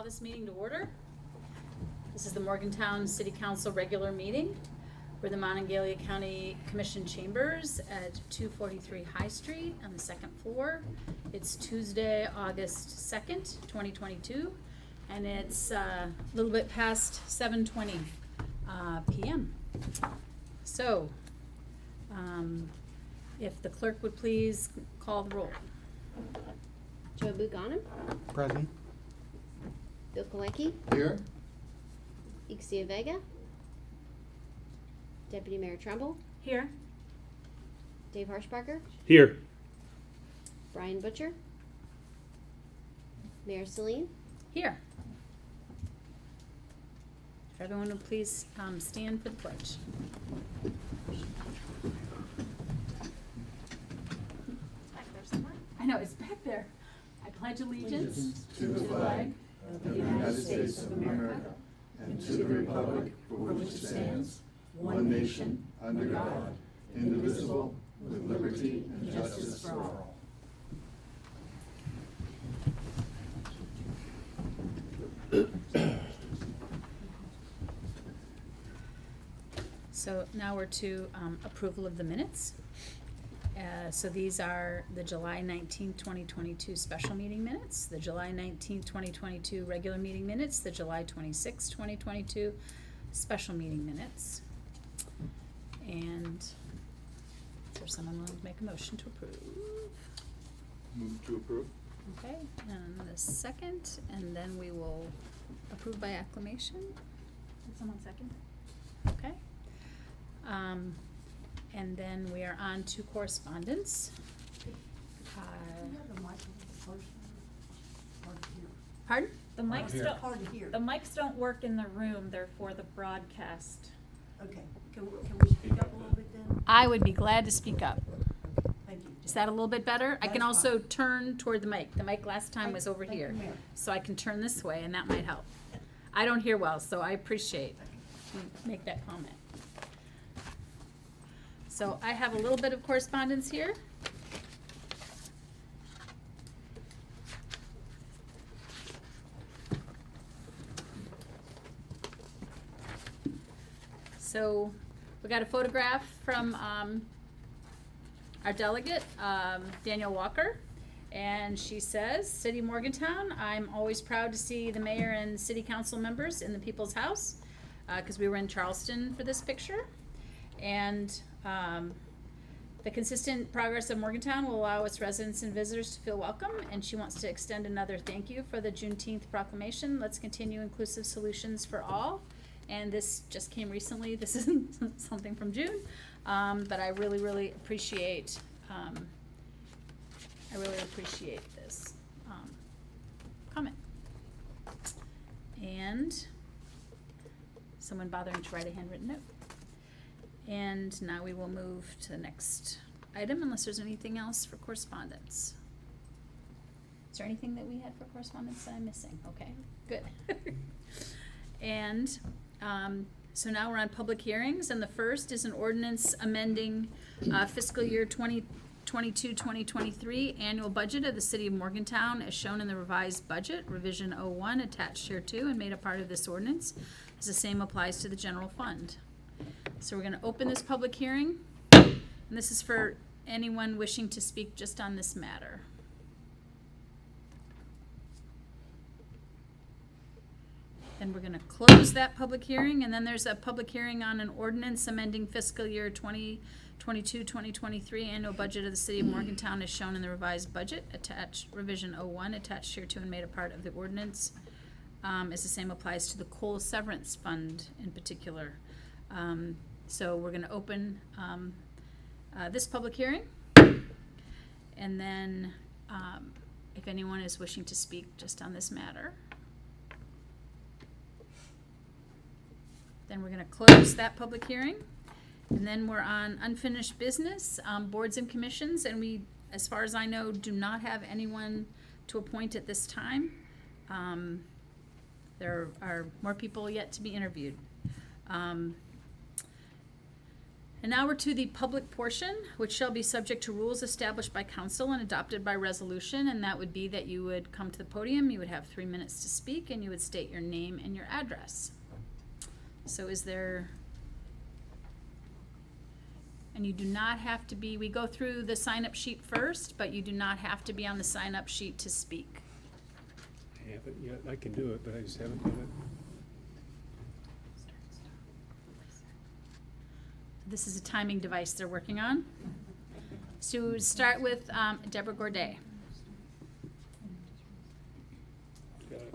call this meeting to order. This is the Morgantown City Council regular meeting. We're the Monongalia County Commission Chambers at 243 High Street on the second floor. It's Tuesday, August 2nd, 2022, and it's a little bit past 7:20 p.m. So, if the clerk would please call the roll. Joe Buchanan, Present. Bill Kolecki, Here. Ixia Vega, Deputy Mayor Trumbull, Here. Dave Harshbarger, Here. Brian Butcher, Mayor Celine. Here. If everyone would please stand for the pledge. It's back there somewhere. I know, it's back there. I pledge allegiance To the flag of the United States of America and to the republic for which it stands, one nation, under God, indivisible, with liberty and justice for all. So now we're to approval of the minutes. So these are the July 19th, 2022 special meeting minutes, the July 19th, 2022 regular meeting minutes, the July 26th, 2022 special meeting minutes. And is there someone willing to make a motion to approve? Move to approve. Okay, and the second, and then we will approve by acclamation. Did someone second? Okay. And then we are on to correspondence. Pardon? The mics hear. don't, Hard to hear. the mics don't work in the room, they're for the broadcast. Okay, can we speak up a little bit then? I would be glad to speak up. Thank you. Is that a little bit better? I can That's also turn toward the mic. The mic last time was over Thank here. you, Mayor. So I can turn this way and that might help. I don't hear well, so I appreciate you make that comment. So I have a little bit of correspondence here. So we got a photograph from our delegate, Danielle Walker. And she says, City of Morgantown, I'm always proud to see the mayor and city council members in the People's House, because we were in Charleston for this picture. And the consistent progress of Morgantown will allow its residents and visitors to feel welcome, and she wants to extend another thank you for the Juneteenth proclamation. Let's continue inclusive solutions for all. And this just came recently. This isn't something from June, but I really, really appreciate this comment. And someone bothering to write a handwritten note. And now we will move to the next item unless there's anything else for correspondence. Is there anything that we had for correspondence that I'm missing? Okay, good. And so now we're on public hearings, and the first is an ordinance amending fiscal year 2022-2023 annual budget of the City of Morgantown as shown in the revised budget, revision 01, attached here too and made a part of this ordinance, as the same applies to the general fund. So we're going to open this public hearing, and this is for anyone wishing to speak just on this matter. Then we're going to close that public hearing, and then there's a public hearing on an ordinance amending fiscal year 2022-2023 annual budget of the City of Morgantown as shown in the revised budget, attached revision 01, attached here to and made a part of the ordinance, as the same applies to the coal severance fund in particular. So we're going to open this public hearing, and then if anyone is wishing to speak just on this matter, then we're going to close that public hearing, and then we're on unfinished business, boards and commissions, and we, as far as I know, do not have anyone to appoint at this time. There are more people yet to be interviewed. And now we're to the public portion, which shall be subject to rules established by council and adopted by resolution, and that would be that you would come to the podium, you would have 3 minutes to speak, and you would state your name and your address. So is there, and you do not have to be, we go through the sign-up sheet first, but you do not have to be on the sign-up sheet to speak. I haven't yet. I can do it, but I just haven't done it. This is a timing device they're working on. So start with Deborah Gourdet. Got it.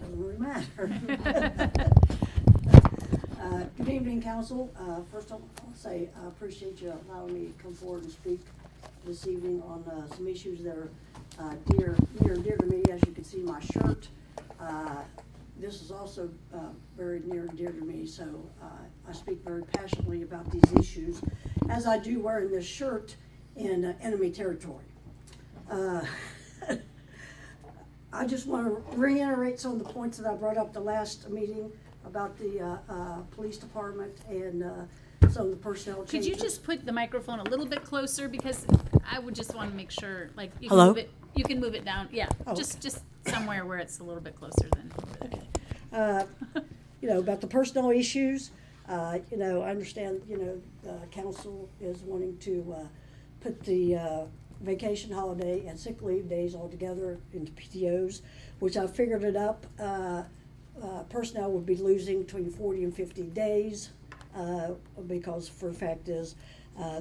Doesn't really matter. Good evening, council. First I'll say I appreciate you allowing me to come forward and speak this evening on some issues that are near and dear to me. As you can see, my shirt. This is also very near and dear to me, so I speak very passionately about these issues, as I do wearing this shirt in enemy territory. I just want to reiterate some of the points that I brought up the last meeting about the police department and some of the personnel changes. Could you just put the microphone a little bit closer, because I would just want to make sure, like, you Hello? can move it, you can move it down, yeah, Oh, just somewhere where it's a little bit closer than over there. You know, about the personnel issues, you know, I understand, you know, council is wanting to put the vacation holiday and sick leave days all together into PTOs, which I figured it up. Personnel would be losing between 40 and 50 days, because for the fact is,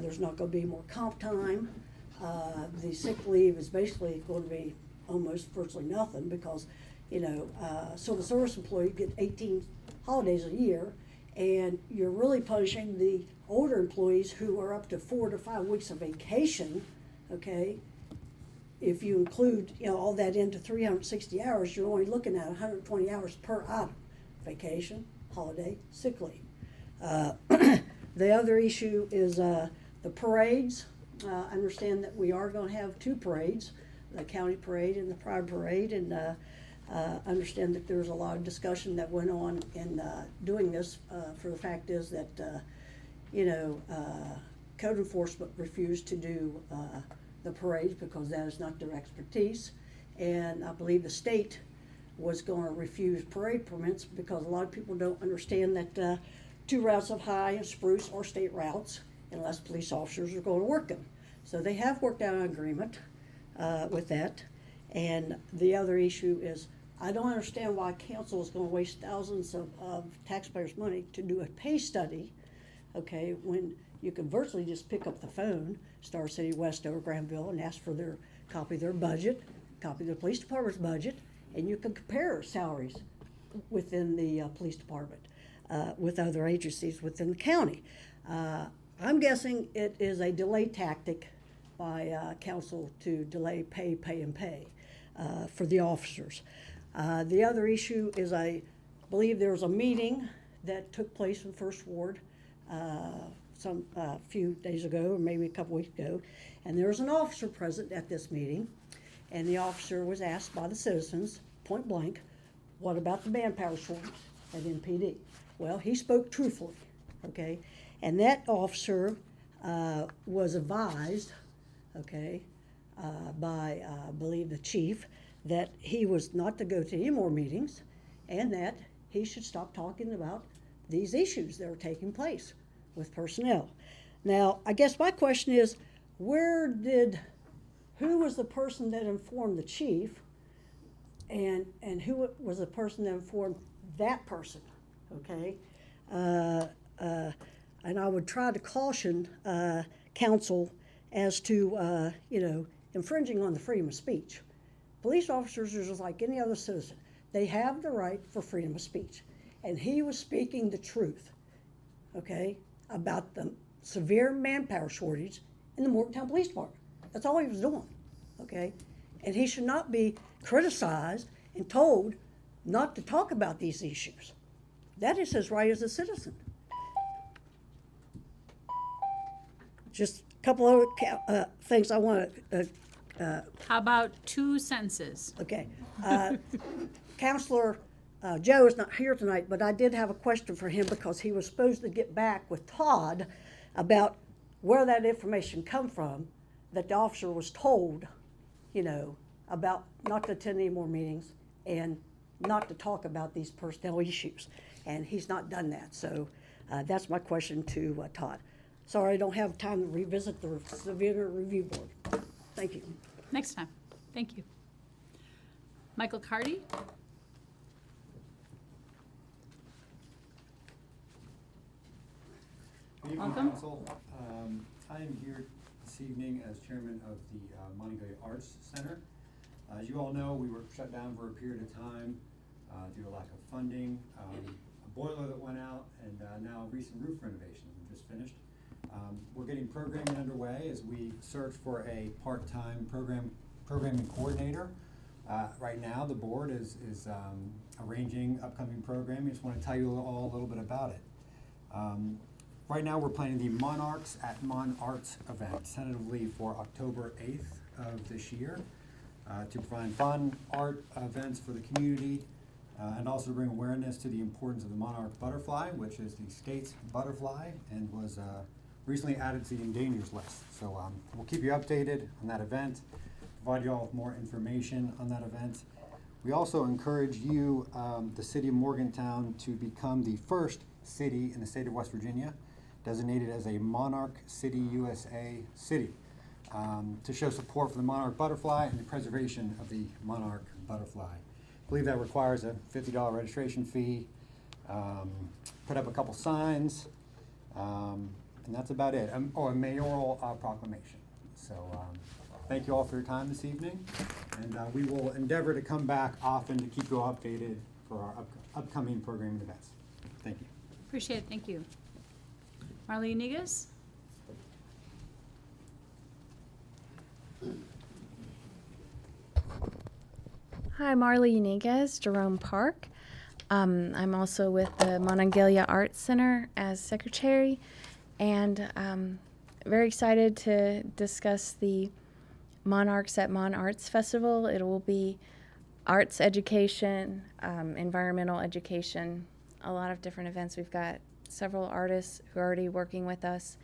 there's not gonna be more comp time. The sick leave is basically going to be almost virtually nothing, because, you know, civil service employee get 18 holidays a year, and you're really punishing the older employees who are up to 4 to 5 weeks of vacation, okay? If you include, you know, all that into 360 hours, you're only looking at 120 hours per item: vacation, holiday, sick leave. The other issue is the parades. I understand that we are going to have 2 parades, the county parade and the pride parade, and understand that there's a lot of discussion that went on in doing this, for the fact is that, you know, code enforcement refused to do the parades because that is not their expertise, and I believe the state was going to refuse parade permits because a lot of people don't understand that 2 routes of High and Spruce are state routes unless police officers are going to work them. So they have worked out an agreement with that. And the other issue is, I don't understand why council is going to waste thousands of taxpayers' money to do a pay study, okay, when you can virtually just pick up the phone, Star City, Westover, Granville, and ask for their copy of their budget, copy of the police department's budget, and you can compare salaries within the police department with other agencies within the county. I'm guessing it is a delay tactic by council to delay pay for the officers. The other issue is, I believe there was a meeting that took place in First Ward some few days ago, or maybe a couple weeks ago, and there was an officer present at this meeting, and the officer was asked by the citizens, point blank, what about the manpower shortage at MPD? Well, he spoke truthfully, okay, and that officer was advised, okay, by, I believe, the chief, that he was not to go to any more meetings, and that he should stop talking about these issues that are taking place with personnel. Now, I guess my question is, who was the person that informed the chief, and who was the person that informed that person, okay? And I would try to caution council as to, you know, infringing on the freedom of speech. Police officers are just like any other citizen. They have the right for freedom of speech. And he was speaking the truth, okay, about the severe manpower shortage in the Morgantown Police Department. That's all he was doing, okay? And he should not be criticized and told not to talk about these issues. That is his right as a citizen. Just a couple other things I want to How about 2 sentences? okay. Counselor Joe is not here tonight, but I did have a question for him because he was supposed to get back with Todd about where that information come from, that the officer was told, you know, about not to attend any more meetings and not to talk about these personnel issues. And he's not done that, so that's my question to Todd. Sorry, I don't have time to revisit the Civilian Review Board. Thank you. Next time. Thank you. Michael Cardy? Good evening, Welcome. Council. I am here this evening as chairman of the Monteverde Arts Center. As you all know, we were shut down for a period of time due to lack of funding, a boiler that went out, and now recent roof renovations we just finished. We're getting programming underway as we search for a part-time programming coordinator. Right now, the board is arranging upcoming programming. I just want to tell you all a little bit about it. Right now, we're planning the Monarchs at Mon Arts event, tentatively for October 8th of this year, to provide fun art events for the community, and also to bring awareness to the importance of the monarch butterfly, which is the state's butterfly and was recently added to the endangered list. So we'll keep you updated on that event, provide you all with more information on that event. We also encourage you, the city of Morgantown, to become the first city in the state of West Virginia designated as a Monarch City USA city, to show support for the monarch butterfly and the preservation of the monarch butterfly. I believe that requires a $50 registration fee, put up a couple signs, and that's about it. A mayoral proclamation. So thank you all for your time this evening, and we will endeavor to come back often to keep you all updated for our upcoming programming events. Thank you. Appreciate it, thank you. Marlene Negus? Hi, Marley Uniguez, Jerome Park. I'm also with the Monongalia Arts Center as secretary, and very excited to discuss the Monarchs at Mon Arts Festival. It will be arts education, environmental education, a lot of different events. We've got several artists who are already working with us,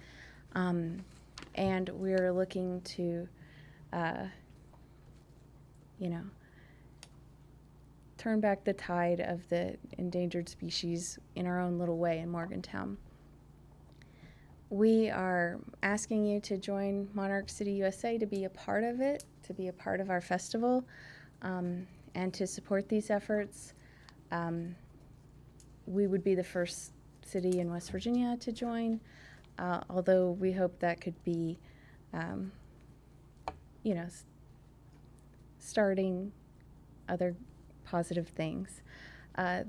and we're looking to, turn back the tide of the endangered species in our own little way in Morgantown. We are asking you to join Monarch City USA to be a part of it, to be a part of our festival, and to support these efforts. We would be the first city in West Virginia to join, although we hope that could be, starting other positive things.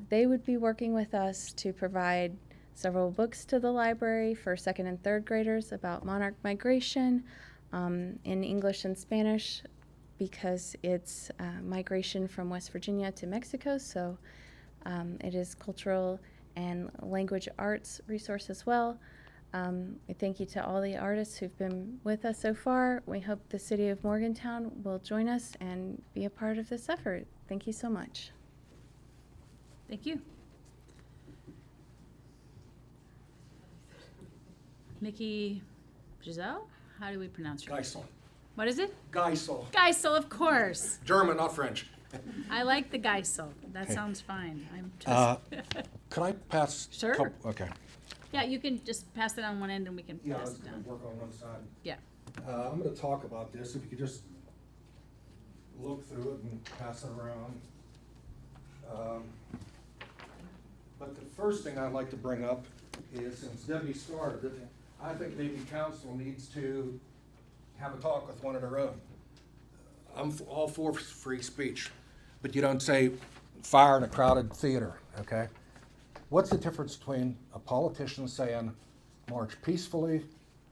They would be working with us to provide several books to the library for second and third graders about monarch migration in English and Spanish, because it's migration from West Virginia to Mexico, so it is cultural and language arts resource as well. I thank you to all the artists who've been with us so far. We hope the city of Morgantown will join us and be a part of this effort. Thank you so much. Thank you. Mickey Giselle? How do we pronounce your name? Geisel. What is it? Geisel. Geisel, of course. German, not French. I like the Geisel. That Okay. sounds fine. I'm just, Could I pass? Sure. Okay. yeah, you can just pass it on one end and we can Yeah, I pass was it gonna down. work on one side. Yeah. I'm gonna talk about this, if you could just look through it and pass it around. But the first thing I'd like to bring up is, since Debbie started it, I think maybe council needs to have a talk with one of their own. I'm all for free speech, but you don't say fire in a crowded theater, okay? What's the difference between a politician saying march peacefully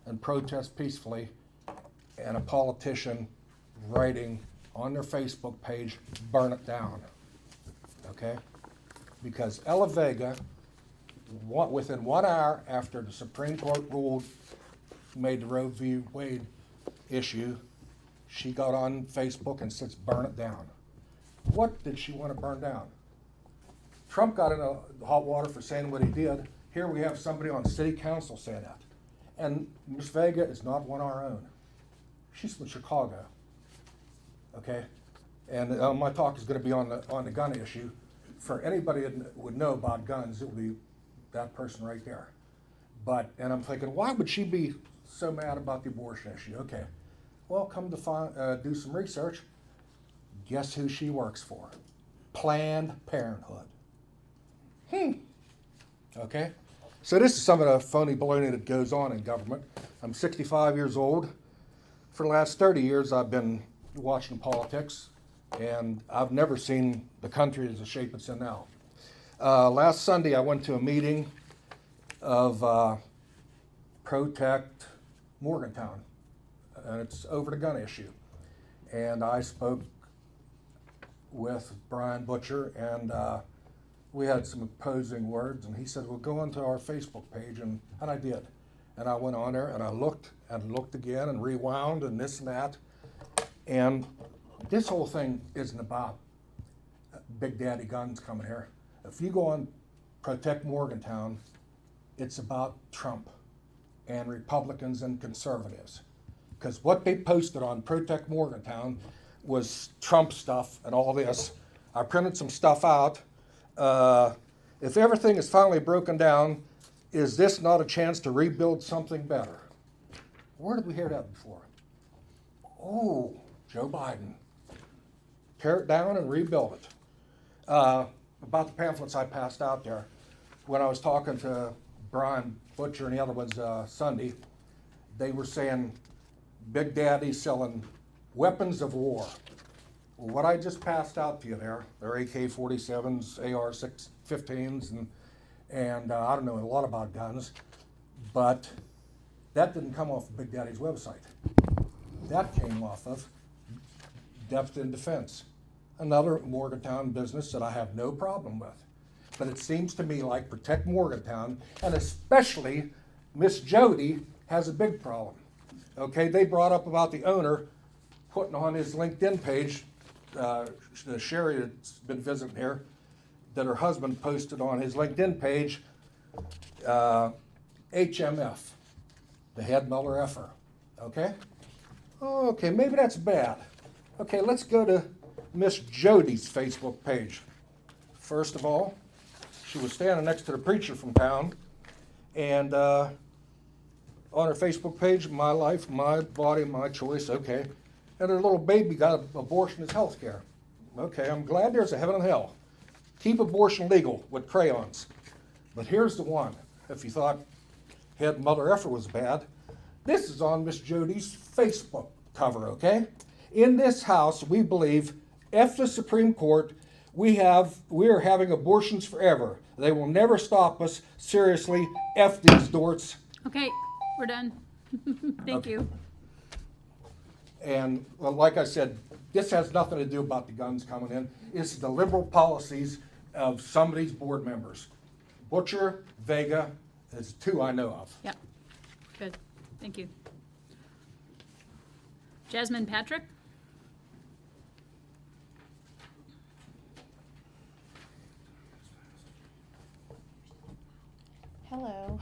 and protest peacefully, and a politician writing on their Facebook page, burn it down, okay? Because Ella Vega, within 1 hour after the Supreme Court ruled, made the Roe v. Wade issue, she got on Facebook and says, burn it down. What did she want to burn down? Trump got in hot water for saying what he did. Here we have somebody on city council saying that. And Ms. Vega is not one of our own. She's from Chicago, okay? And my talk is gonna be on the gun issue. For anybody that would know about guns, it would be that person right there. And I'm thinking, why would she be so mad about the abortion issue? Okay, well, come to do some research. Guess who she works for? Planned Parenthood. Okay, so this is some of the phony baloney that goes on in government. I'm 65 years old. For the last 30 years, I've been watching politics, and I've never seen the country as the shape it's in now. Last Sunday, I went to a meeting of Protect Morgantown, and it's over the gun issue. And I spoke with Brian Butcher, and we had some opposing words, and he said, well, go onto our Facebook page, and I did. And I went on there, and I looked again, and rewound, and this and that. And this whole thing isn't about Big Daddy guns coming here. If you go on Protect Morgantown, it's about Trump and Republicans and conservatives. Because what they posted on Protect Morgantown was Trump stuff and all this. I printed some stuff out. If everything is finally broken down, is this not a chance to rebuild something better? Where did we hear that before? Oh, Joe Biden. Tear it down and rebuild it. About the pamphlets I passed out there, when I was talking to Brian Butcher and the other ones Sunday, they were saying Big Daddy's selling weapons of war. Well, what I just passed out to you there, they're AK-47s, AR-15s, and I don't know a lot about guns, but that didn't come off of Big Daddy's website. That came off of Depth in Defense, another Morgantown business that I have no problem with. But it seems to me like Protect Morgantown, and especially Miss Jody, has a big problem. Okay, they brought up about the owner putting on his LinkedIn page, Sherry that's been visiting here, that her husband posted on his LinkedIn page, HMF, the head Muller effer, okay? Okay, maybe that's bad. Okay, let's go to Miss Jody's Facebook page. First of all, she was standing next to the preacher from town, and on her Facebook page, my life, my body, my choice, okay. And her little baby got abortion as health care. Okay, I'm glad there's a heaven and hell. Keep abortion legal with crayons. But here's the one. If you thought head mother effer was bad, this is on Miss Jody's Facebook cover, okay? In this house, we believe, F the Supreme Court, we are having abortions forever. They will never stop us. Seriously, F these dorts. Okay, we're done. Thank Okay. you. And well, like I said, this has nothing to do about the guns coming in. It's the liberal policies of some of these board members. Butcher, Vega, there's two I know of. Yep, good, thank you. Jasmine Patrick? Hello.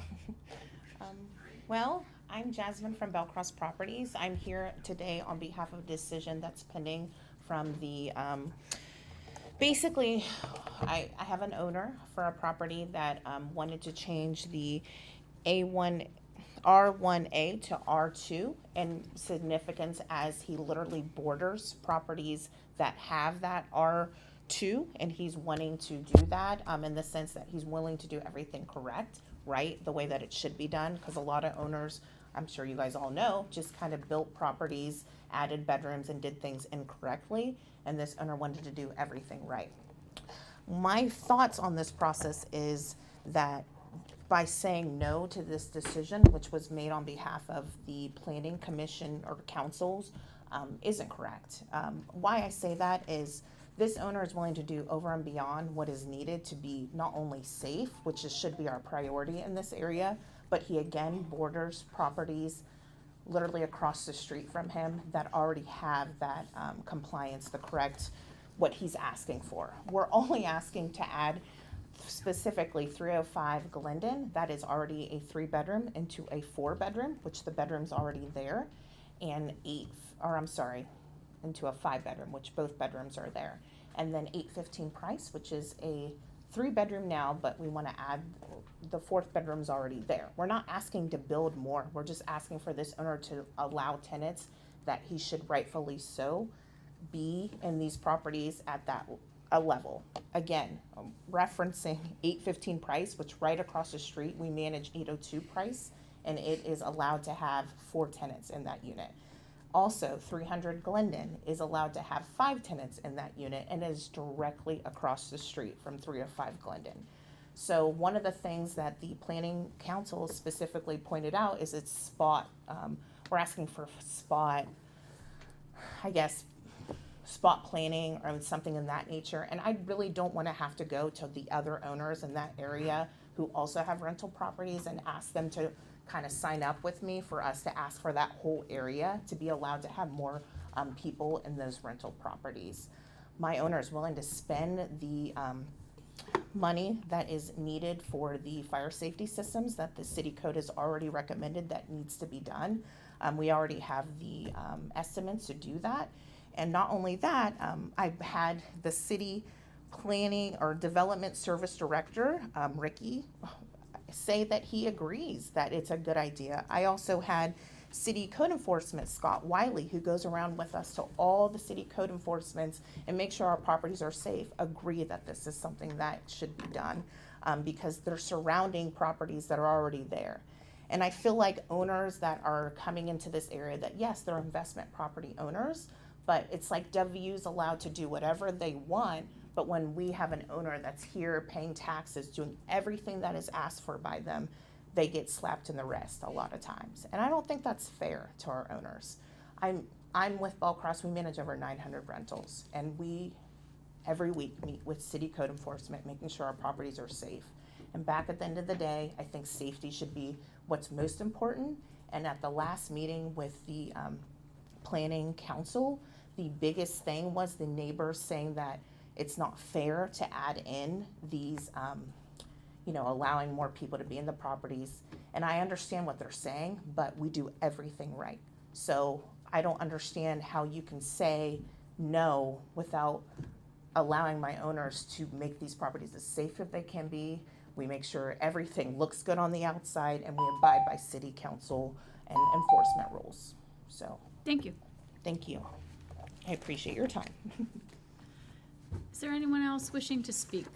Well, I'm Jasmine from Bellcross Properties. I'm here today on behalf of a decision that's pending from the, basically, I have an owner for a property that wanted to change the R1A to R2 in significance as he literally borders properties that have that R2, and he's wanting to do that in the sense that he's willing to do everything correct, right, the way that it should be done, because a lot of owners, I'm sure you guys all know, just kind of built properties, added bedrooms, and did things incorrectly, and this owner wanted to do everything right. My thoughts on this process is that by saying no to this decision, which was made on behalf of the planning commission or councils, isn't correct. Why I say that is this owner is willing to do over and beyond what is needed to be not only safe, which should be our priority in this area, but he again borders properties literally across the street from him that already have that compliance, the correct, what he's asking for. We're only asking to add specifically 305 Glendon, that is already a 3-bedroom into a 4-bedroom, which the bedroom's already there, and into a 5-bedroom, which both bedrooms are there. And then 815 Price, which is a 3-bedroom now, but we want to add the 4th bedroom's already there. We're not asking to build more. We're just asking for this owner to allow tenants that he should rightfully so be in these properties at that a level. Again, referencing 815 Price, which right across the street, we manage 802 Price, and it is allowed to have 4 tenants in that unit. Also, 300 Glendon is allowed to have 5 tenants in that unit and is directly across the street from 305 Glendon. So one of the things that the planning council specifically pointed out is it's spot, we're asking for spot, I guess, spot planning or something in that nature. And I really don't want to have to go to the other owners in that area who also have rental properties and ask them to kind of sign up with me for us to ask for that whole area to be allowed to have more people in those rental properties. My owner is willing to spend the money that is needed for the fire safety systems that the city code has already recommended that needs to be done. We already have the estimates to do that. And not only that, I've had the city planning or development service director, Ricky, say that he agrees that it's a good idea. I also had city code enforcement, Scott Wiley, who goes around with us to all the city code enforcements and make sure our properties are safe, agree that this is something that should be done because they're surrounding properties that are already there. And I feel like owners that are coming into this area that, yes, they're investment property owners, but it's like W's allowed to do whatever they want. But when we have an owner that's here paying taxes, doing everything that is asked for by them, they get slapped in the wrist a lot of times. And I don't think that's fair to our owners. I'm with Bellcross, we manage over 900 rentals, and we every week meet with city code enforcement, making sure our properties are safe. And back at the end of the day, I think safety should be what's most important. And at the last meeting with the planning council, the biggest thing was the neighbors saying that it's not fair to add in these, allowing more people to be in the properties. And I understand what they're saying, but we do everything right. So I don't understand how you can say no without allowing my owners to make these properties as safe as they can be. We make sure everything looks good on the outside, and we abide by city council and enforcement rules. So Thank you. thank you. I appreciate your time. Is there anyone else wishing to speak?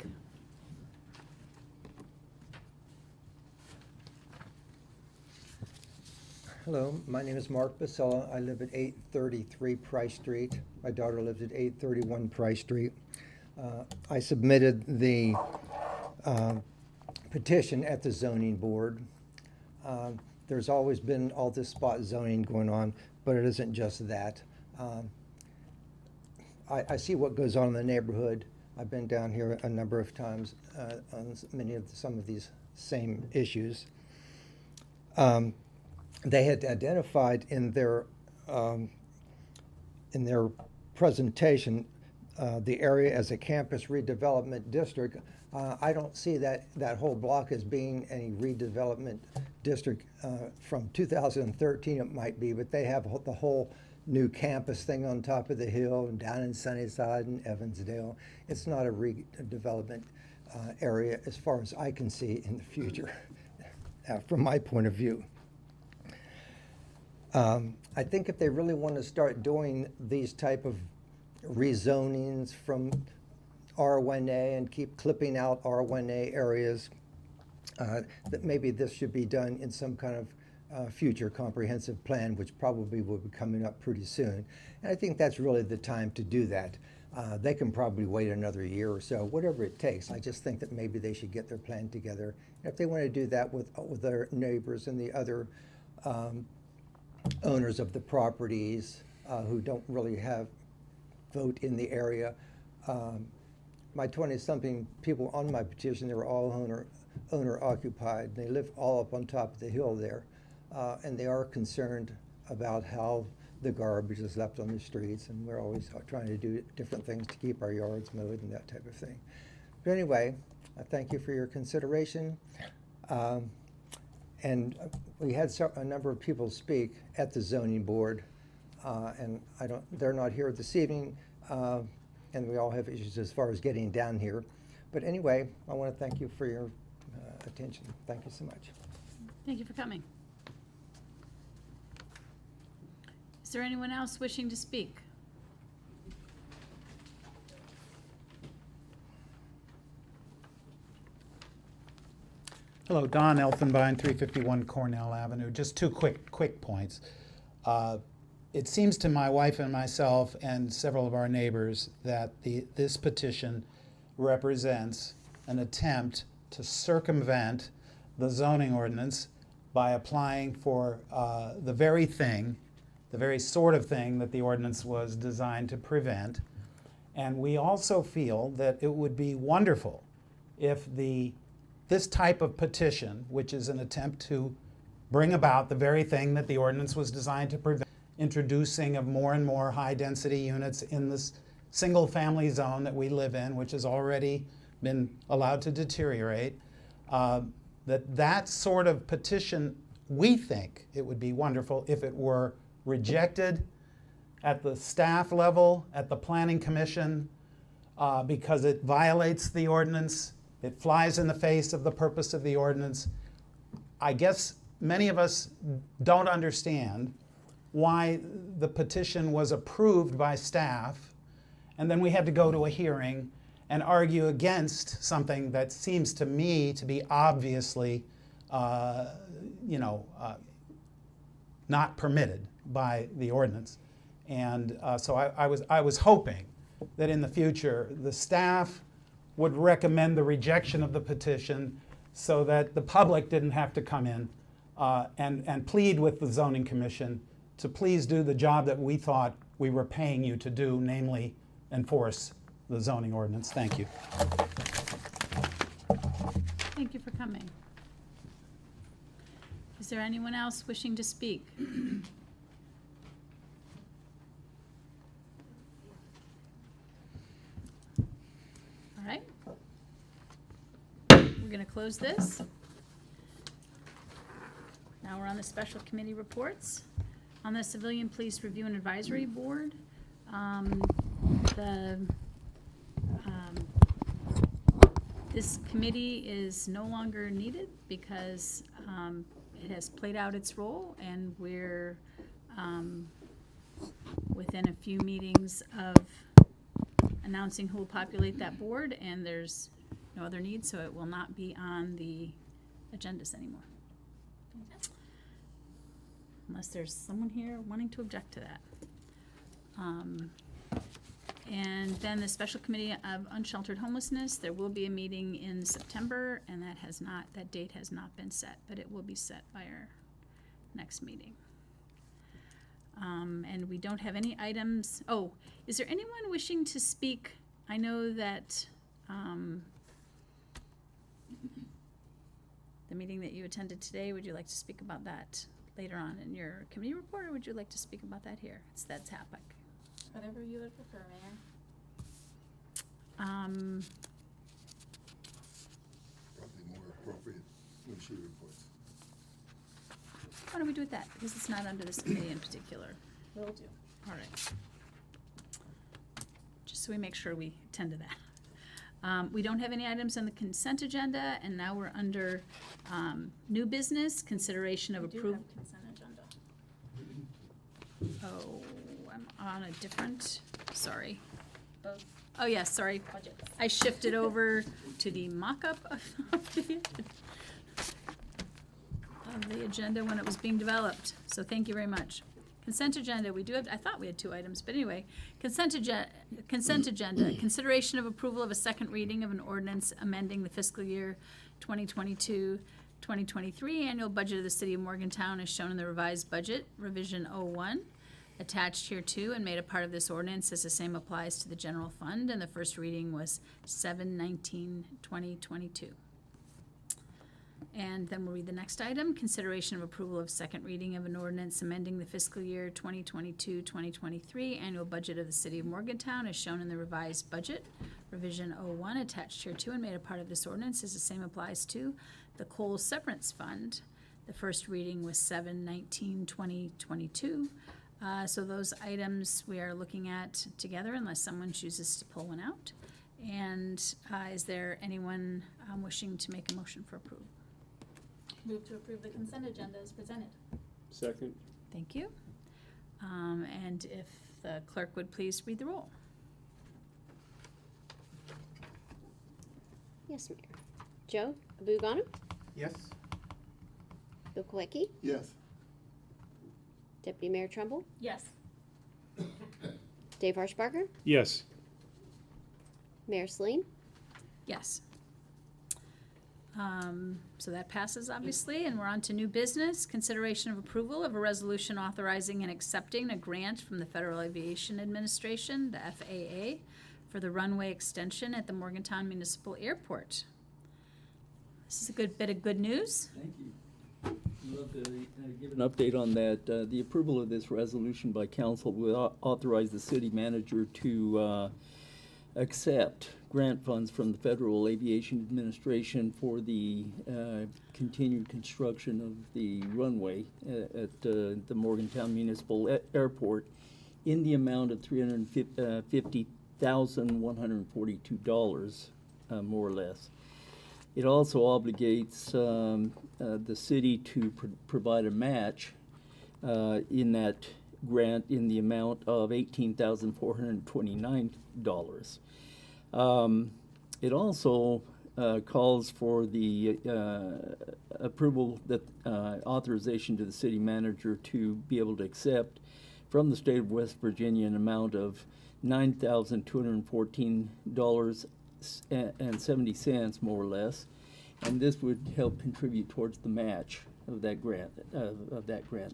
Hello, my name is Mark Basella. I live at 833 Price Street. My daughter lives at 831 Price Street. I submitted the petition at the zoning board. There's always been all this spot zoning going on, but it isn't just that. I see what goes on in the neighborhood. I've been down here a number of times on some of these same issues. They had identified in their presentation the area as a campus redevelopment district. I don't see that whole block as being any redevelopment district. From 2013 it might be, but they have the whole new campus thing on top of the hill and down in Sunnyside and Evansdale. It's not a redevelopment area as far as I can see in the future, from my point of view. I think if they really want to start doing these type of rezonings from R1A and keep clipping out R1A areas, that maybe this should be done in some kind of future comprehensive plan, which probably will be coming up pretty soon. And I think that's really the time to do that. They can probably wait another year or so, whatever it takes. I just think that maybe they should get their plan together. And if they want to do that with their neighbors and the other owners of the properties who don't really have vote in the area. My 20-something people on my petition, they were all owner occupied. They live all up on top of the hill there. And they are concerned about how the garbage is left on the streets, and we're always trying to do different things to keep our yards mowed and that type of thing. But anyway, I thank you for your consideration. And we had a number of people speak at the zoning board, and they're not here this evening, and we all have issues as far as getting down here. But anyway, I want to thank you for your attention. Thank you so much. Thank you for coming. Is there anyone else wishing to speak? Hello, Don Elfenbein, 351 Cornell Avenue. Just two quick points. It seems to my wife and myself and several of our neighbors that this petition represents an attempt to circumvent the zoning ordinance by applying for the very sort of thing that the ordinance was designed to prevent. And we also feel that it would be wonderful if this type of petition, which is an attempt to bring about the very thing that the ordinance was designed to prevent, introducing of more and more high-density units in this single-family zone that we live in, which has already been allowed to deteriorate, that sort of petition, we think it would be wonderful if it were rejected at the staff level, at the planning commission, because it violates the ordinance. It flies in the face of the purpose of the ordinance. I guess many of us don't understand why the petition was approved by staff, and then we had to go to a hearing and argue against something that seems to me to be obviously, not permitted by the ordinance. And so I was hoping that in the future the staff would recommend the rejection of the petition so that the public didn't have to come in and plead with the zoning commission to please do the job that we thought we were paying you to do, namely enforce the zoning ordinance. Thank you. Thank you for coming. Is there anyone else wishing to speak? All right. We're going to close this. Now we're on the special committee reports. On the Civilian Police Review and Advisory Board, this committee is no longer needed because it has played out its role, and we're within a few meetings of announcing who will populate that board, and there's no other need, so it will not be on the agendas anymore. Unless there's someone here wanting to object to that. And then the Special Committee of Unsheltered Homelessness, there will be a meeting in September, and that date has not been set, but it will be set by our next meeting. And we don't have any items. Oh, is there anyone wishing to speak? I know that the meeting that you attended today, would you like to speak about that later on in your committee report, or would you like to speak about that here? It's that topic. Whatever you would prefer, Mayor. Probably more appropriate when she reports. Why don't we do it that? Because it's not under this committee in particular. Will do. All right. Just so we make sure we attend to that. We don't have any items on the consent agenda, and now we're under new business, consideration of We do approval. have consent agenda. Oh, I'm on a different, sorry. Both Oh, yes, sorry. budgets. I shifted over to the mock-up of the agenda when it was being developed, so thank you very much. Consent agenda, we do have, I thought we had two items, but anyway, consent agenda, consideration of approval of a second reading of an ordinance amending the fiscal year 2022-2023 annual budget of the city of Morgantown as shown in the revised budget, revision 01. Attached here too and made a part of this ordinance as the same applies to the general fund, and the first reading was 7/19/2022. And then we'll read the next item, consideration of approval of second reading of an ordinance amending the fiscal year 2022-2023 annual budget of the city of Morgantown as shown in the revised budget. Revision 01 attached here to and made a part of this ordinance as the same applies to the coal severance fund. The first reading was 7/19/2022. So those items we are looking at together unless someone chooses to pull one out. And is there anyone wishing to make a motion for approval? Move to approve the consent agenda as presented. Second? Thank you. And if the clerk would please read the roll. Yes, Mayor. Joe Abugano, Yes. Bill Koecki, Yes. Deputy Mayor Trumbull, Yes. Dave Harshbarger, Yes. Mayor Celine. Yes. So that passes, obviously, and we're on to new business. Consideration of approval of a resolution authorizing and accepting a grant from the Federal Aviation Administration, the FAA, for the runway extension at the Morgantown Municipal Airport. This is a good bit of good news. Thank you. I'd love to give an update on that. The approval of this resolution by council will authorize the city manager to accept grant funds from the Federal Aviation Administration for the continued construction of the runway at the Morgantown Municipal Airport in the amount of $350,142, more or less. It also obligates the city to provide a match in that grant in the amount of $18,429. It also calls for the approval that authorization to the city manager to be able to accept from the state of West Virginia an amount of $9,214.70 more or less, and this would help contribute towards the match of that grant.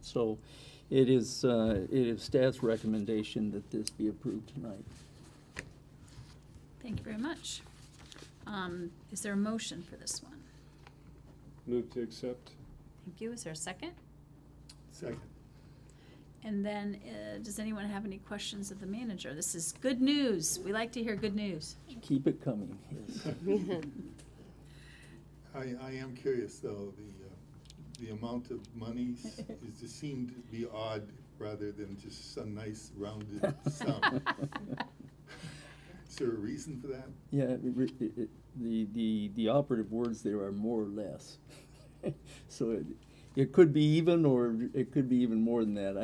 So it is staff's recommendation that this be approved tonight. Thank you very much. Is there a motion for this one? Move to accept? Thank you. Is there a second? Second. And then, does anyone have any questions of the manager? This is good news. We like to hear good news. Keep it coming, yes. I am curious, though, the amount of money just seemed to be odd rather than just some nice rounded sum. Is there a reason for that? Yeah, the operative words there are more or less. So it could be even, or it could be even more than that.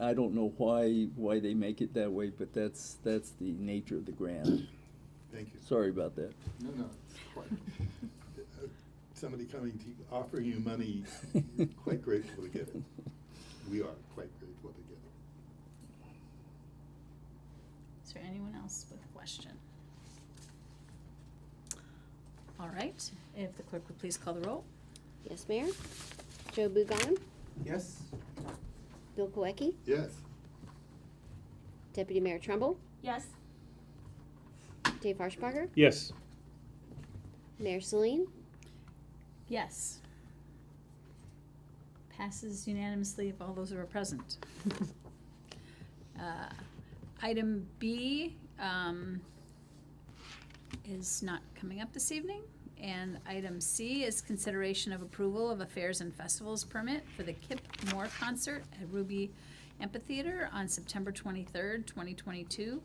I don't know why they make it that way, but that's the nature of the grant. Thank you. Sorry about that. No, it's quite. Somebody coming to offer you money, you're quite grateful to get it. We are quite grateful to get it. Is there anyone else with a question? All right, if the clerk would please call the roll. Yes, Mayor. Joe Abugano, Yes. Bill Koecki, Yes. Deputy Mayor Trumbull, Yes. Dave Harshbarger, Yes. Mayor Celine. Yes. Passes unanimously if all those who are present. Item B is not coming up this evening. And item C is consideration of approval of a fairs and festivals permit for the Kipp concert at Ruby Amphitheater on September 23rd, 2022,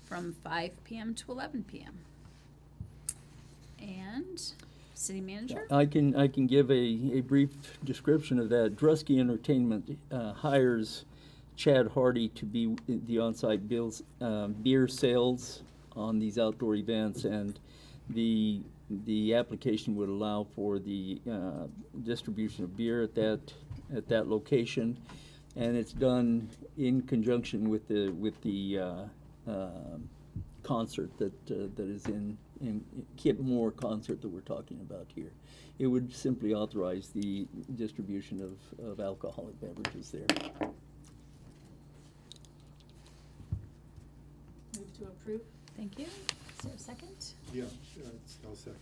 from 5 p.m. to 11 p.m. And city manager? I can give a brief description of that. Drusky Entertainment hires Chad Hardy to be the on-site beer sales on these outdoor events, and the application would allow for the distribution of beer at that location, and it's done in conjunction with the concert that is in Kipp concert that we're talking about here. It would simply authorize the distribution of alcoholic beverages there. Move to approve. Thank you. Is there a second? Yeah, I'll second.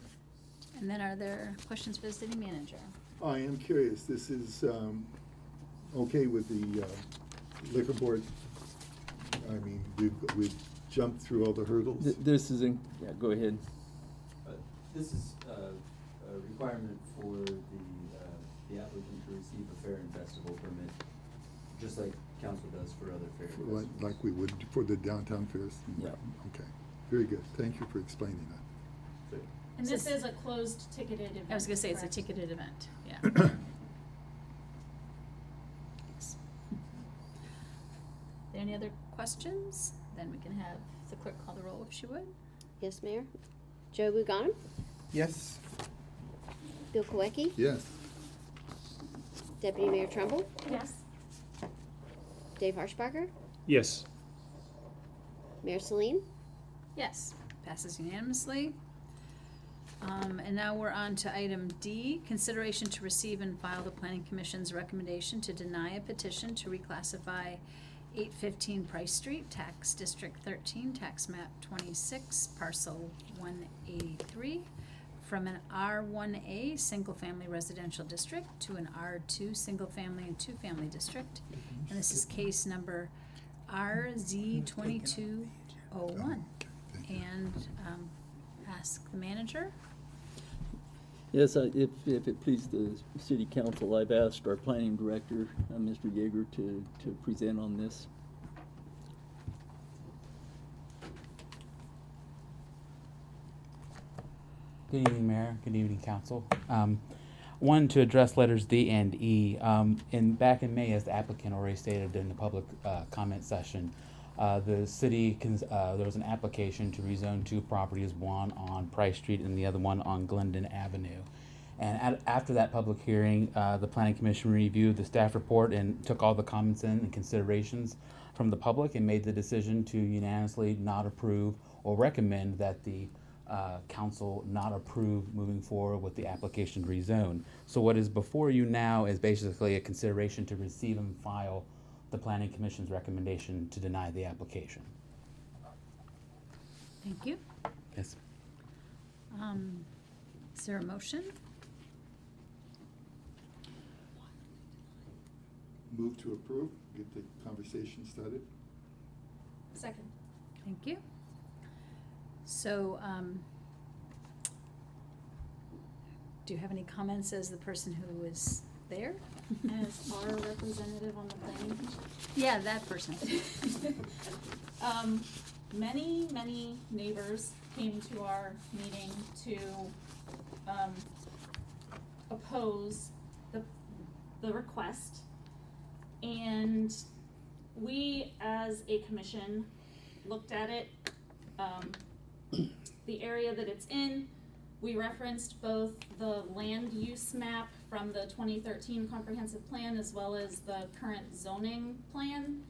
And then are there questions for the city manager? I am curious, this is okay with the liquor board? I mean, we've jumped through all the hurdles? This is in, yeah, go ahead. This is a requirement for the applicant to receive a fair and festival permit, just like council does for other fair and festivals. Like we would for the downtown fairs? Yeah. Okay, very good. Thank you for explaining that. And this is a closed ticketed event. I was gonna say it's a correct? ticketed event, yeah. Yes. Are there any other questions? Then we can have the clerk call the roll if she would. Yes, Mayor. Joe Bugan, Yes. Bill Koecki, Yes. Deputy Mayor Trumbull, Yes. Dave Harshbarger, Yes. Mayor Celine. Yes, passes unanimously. And now we're on to item D, consideration to receive and file the planning commission's recommendation to deny a petition to reclassify 815 Price Street, tax district 13, tax map 26, parcel 183, from an R1A single-family residential district to an R2 single-family and two-family district. And this is case number RZ2201. And ask the manager. Yes, if it pleases the city council, I've asked our planning director, Mr. Yeager, to present on this. Good evening, Mayor. Good evening, Council. One, to address letters D and E. Back in May, as the applicant already stated in the public comment session, the city, there was an application to rezone two properties, one on Price Street and the other one on Glendon Avenue. And after that public hearing, the Planning Commission reviewed the staff report and took all the comments in and considerations from the public and made the decision to unanimously not approve or recommend that the council not approve moving forward with the application to rezone. So what is before you now is basically a consideration to receive and file the Planning Commission's recommendation to deny the application. Thank you. Yes. Is there a motion? Move to approve, get the conversation started. Second. Thank you. So, do you have any comments as the person who is there? As our representative on the planning commission. Yeah, that person. Many neighbors came to our meeting to, oppose the request. And we, as a commission, looked at it, the area that it's in. We referenced both the land use map from the 2013 comprehensive plan as well as the current zoning plan.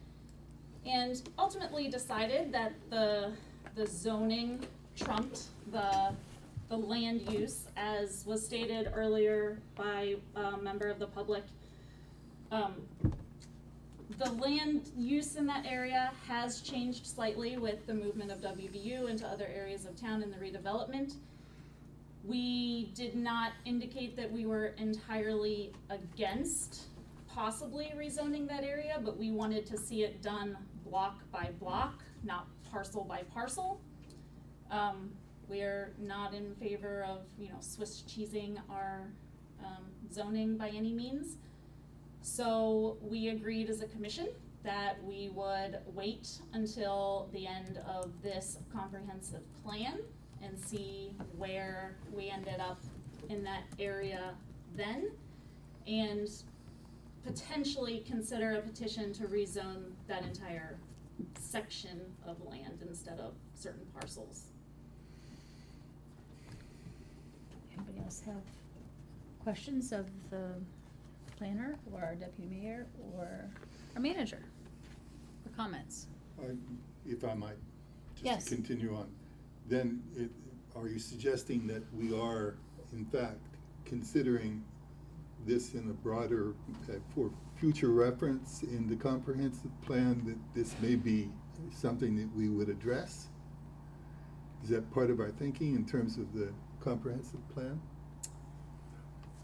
And ultimately decided that the zoning trumped the land use, as was stated earlier by a member of the public. The land use in that area has changed slightly with the movement of WVU into other areas of town and the redevelopment. We did not indicate that we were entirely against possibly rezoning that area, but we wanted to see it done block by block, not parcel by parcel. We're not in favor of, Swiss cheesing our zoning by any means. So we agreed as a commission that we would wait until the end of this comprehensive plan and see where we ended up in that area then, and potentially consider a petition to rezone that entire section of land instead of certain parcels. Anybody else have questions of the planner or our deputy mayor or our manager or comments? If I might, Yes. just to continue on, then are you suggesting that we are, in fact, considering this in a broader, for future reference in the comprehensive plan, that this may be something that we would address? Is that part of our thinking in terms of the comprehensive plan.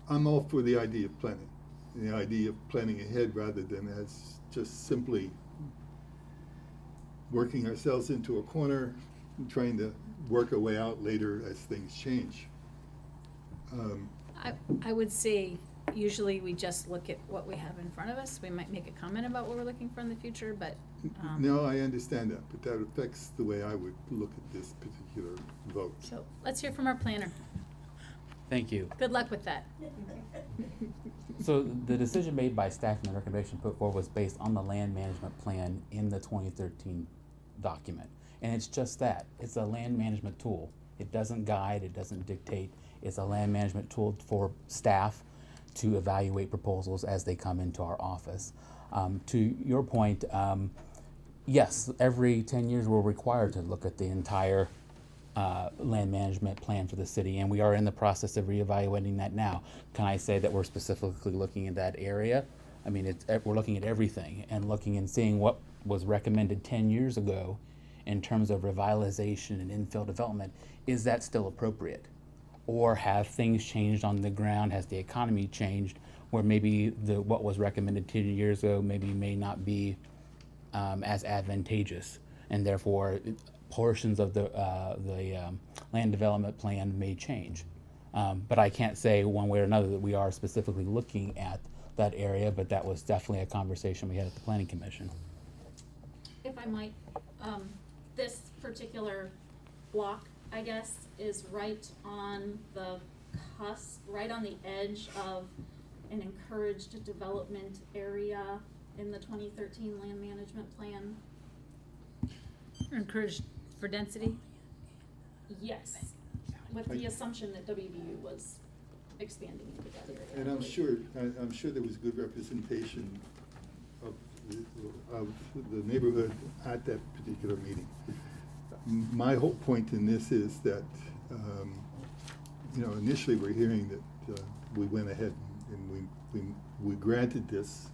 I'm all for the idea of planning, the idea of planning ahead rather than as just simply working ourselves into a corner and trying to work our way out later as things change. I would say usually we just look at what we have in front of us. We might make a comment about what we're looking for in the future, but. No, I understand that, but that affects the way I would look at this particular vote. So let's hear from our planner. Thank you. Good luck with that. So the decision made by staff and the recommendation put forward was based on the land management plan in the 2013 document. And it's just that. It's a land management tool. It doesn't guide, it doesn't dictate. It's a land management tool for staff to evaluate proposals as they come into our office. To your point, yes, every 10 years we're required to look at the entire land management plan for the city, and we are in the process of reevaluating that now. Can I say that we're specifically looking at that area? I mean, we're looking at everything and looking and seeing what was recommended 10 years ago in terms of revitalization and infill development. Is that still appropriate? Or have things changed on the ground? Has the economy changed where maybe what was recommended 10 years ago maybe may not be as advantageous, and therefore portions of the land development plan may change. But I can't say one way or another that we are specifically looking at that area, but that was definitely a conversation we had at the Planning Commission. If I might, this particular block, I guess, is right on the cusp, right on the edge of an encouraged development area in the 2013 land management plan. Encouraged for density. Yes, with the assumption that WVU was expanding into that area. And I'm sure there was good representation of the neighborhood at that particular meeting. My whole point in this is that, initially we're hearing that we went ahead and we granted this,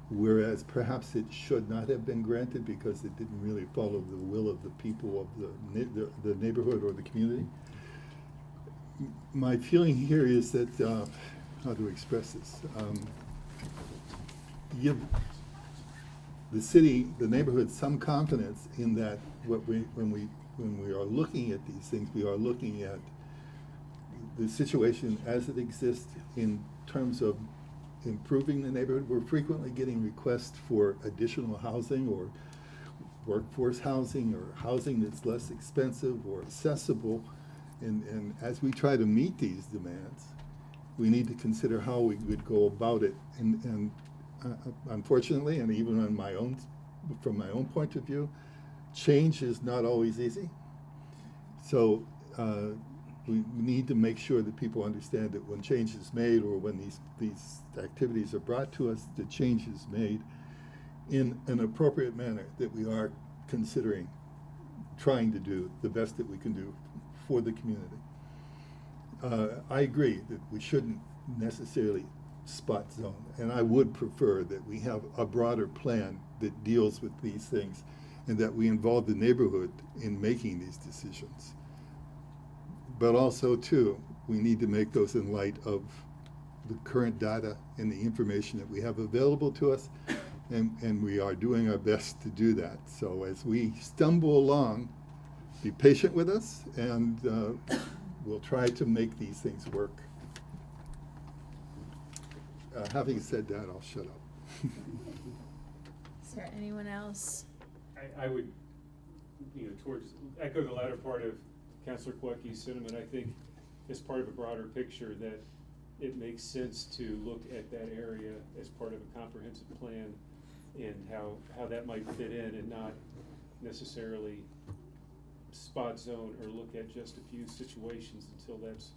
whereas perhaps it should not have been granted because it didn't really follow the will of the people of the neighborhood or the community. My feeling here is that, how to express this? Give the city, the neighborhood, some confidence in that when we are looking at these things, we are looking at the situation as it exists in terms of improving the neighborhood. We're frequently getting requests for additional housing or workforce housing or housing that's less expensive or accessible. And as we try to meet these demands, we need to consider how we would go about it. And unfortunately, and even from my own point of view, change is not always easy. So we need to make sure that people understand that when change is made or when these activities are brought to us, the change is made in an appropriate manner, that we are considering trying to do the best that we can do for the community. I agree that we shouldn't necessarily spot zone, and I would prefer that we have a broader plan that deals with these things and that we involve the neighborhood in making these decisions. But also, too, we need to make those in light of the current data and the information that we have available to us, and we are doing our best to do that. So as we stumble along, be patient with us, and we'll try to make these things work. Having said that, I'll shut up. Is there anyone else? I would, echo the latter part of Councilor Kawecki's sentiment. I think as part of a broader picture that it makes sense to look at that area as part of a comprehensive plan and how that might fit in, and not necessarily spot zone or look at just a few situations until that's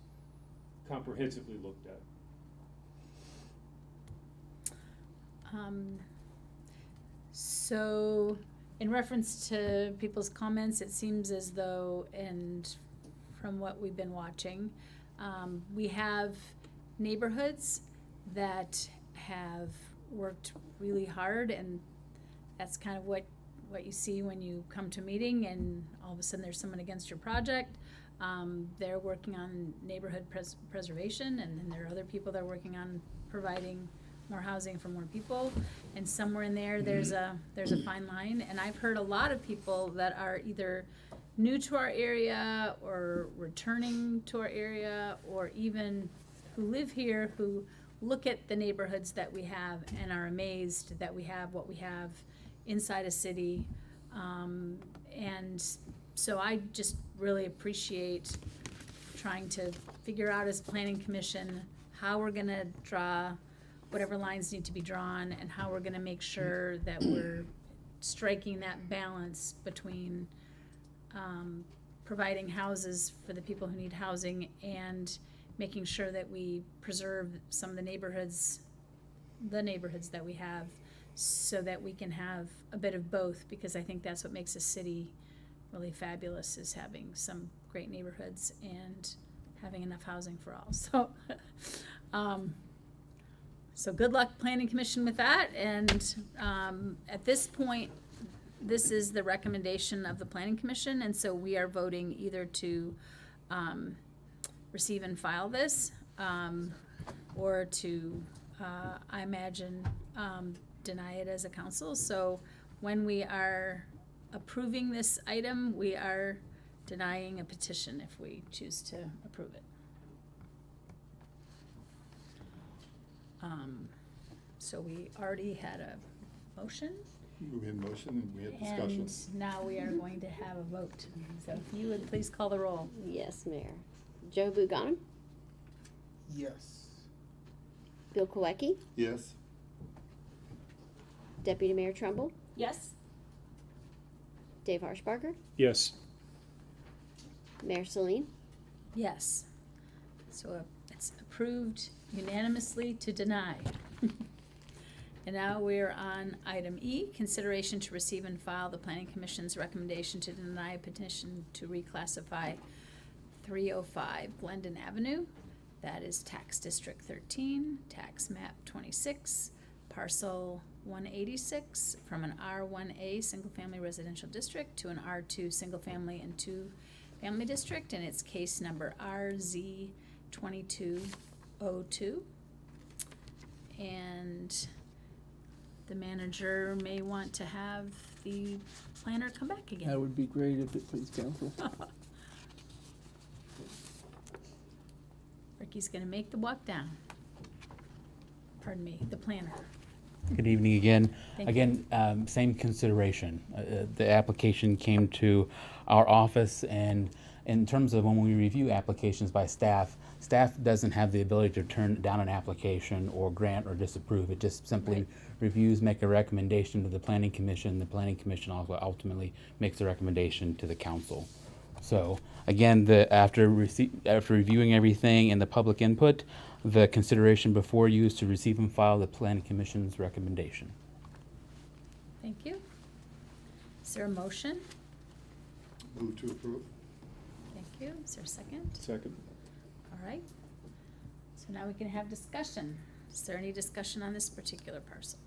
comprehensively looked at. So in reference to people's comments, it seems as though, and from what we've been watching, we have neighborhoods that have worked really hard, and that's kind of what what you see when you come to a meeting and all of a sudden there's someone against your project. They're working on neighborhood preservation, and then there are other people that are working on providing more housing for more people. And somewhere in there, there's a fine line. And I've heard a lot of people that are either new to our area or returning to our area, or even who live here, who look at the neighborhoods that we have and are amazed that we have what we have inside a city. And so I just really appreciate trying to figure out as Planning Commission how we're gonna draw whatever lines need to be drawn, and how we're gonna make sure that we're striking that balance between providing houses for the people who need housing and making sure that we preserve some of the neighborhoods that we have, so that we can have a bit of both, because I think that's what makes a city really fabulous, is having some great neighborhoods and having enough housing for all. So, so good luck, Planning Commission, with that. And at this point, this is the recommendation of the Planning Commission, and so we are voting either to receive and file this, or to, I imagine, deny it as a council. So when we are approving this item, we are denying a petition if we choose to approve it. So we already had a motion, We had motion and we had discussion. and now we are going to have a vote. So if you would please call the roll. Yes, Mayor. Joe Buganim, Yes. Bill Koecki, Yes. Deputy Mayor Trumbull, Yes? Dave Harshbarger, Yes. Mayor Celine. Yes. So it's approved unanimously to deny. And now we're on item E, consideration to receive and file the Planning Commission's recommendation to deny a petition to reclassify 305 Glendon Avenue. That is Tax District 13, Tax Map 26, Parcel 186, from an R1A Single Family Residential District to an R2 Single Family and 2 Family District, and it's case number RZ2202. And the manager may want to have the planner come back again. That would be great if it please council. Ricky's gonna make the walk down. Pardon me, the planner. Good evening again. Thank you. Again, same consideration. The application came to our office, and in terms of when we review applications by staff, staff doesn't have the ability to turn down an application or grant or disapprove. It just simply Right. reviews, make a recommendation to the Planning Commission. The Planning Commission also ultimately makes a recommendation to the council. So again, after reviewing everything and the public input, the consideration before you is to receive and file the Planning Commission's recommendation. Thank you. Is there a motion? Move to approve. Thank you. Is there a second? Second. All right. So now we can have discussion. Is there any discussion on this particular parcel?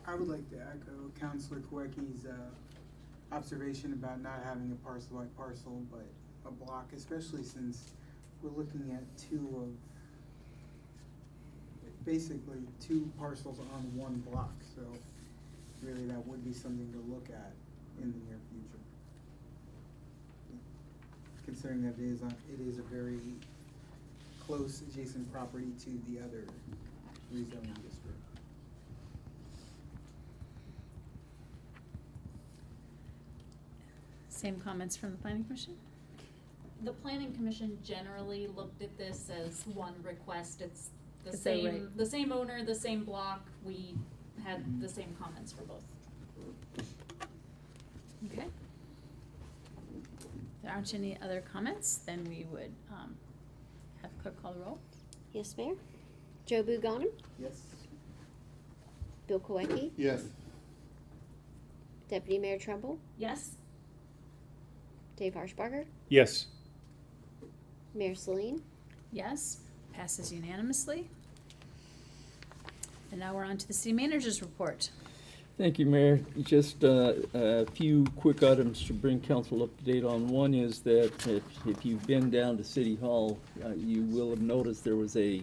I would like to echo Councilor Koecki's observation about not having a parcel by parcel, but a block, especially since we're looking at basically two parcels on one block, so really that would be something to look at in the near future. Considering that it is a very close adjacent property to the other rezoning district. Same comments from the Planning Commission? The Planning Commission generally looked at this as one request. It's the Is that right? same, the same owner, the same block. We had the same comments for both. Okay. If there aren't any other comments, then we would have clerk call the roll. Yes, Mayor. Joe Buganim, Yes. Bill Koecki, Yes. Deputy Mayor Trumbull, Yes? Dave Harshbarger, Yes. Mayor Celine. Yes, passes unanimously. And now we're on to the city manager's report. Thank you, Mayor. Just a few quick items to bring council up to date on. One is that if you've been down to City Hall, you will have noticed there was a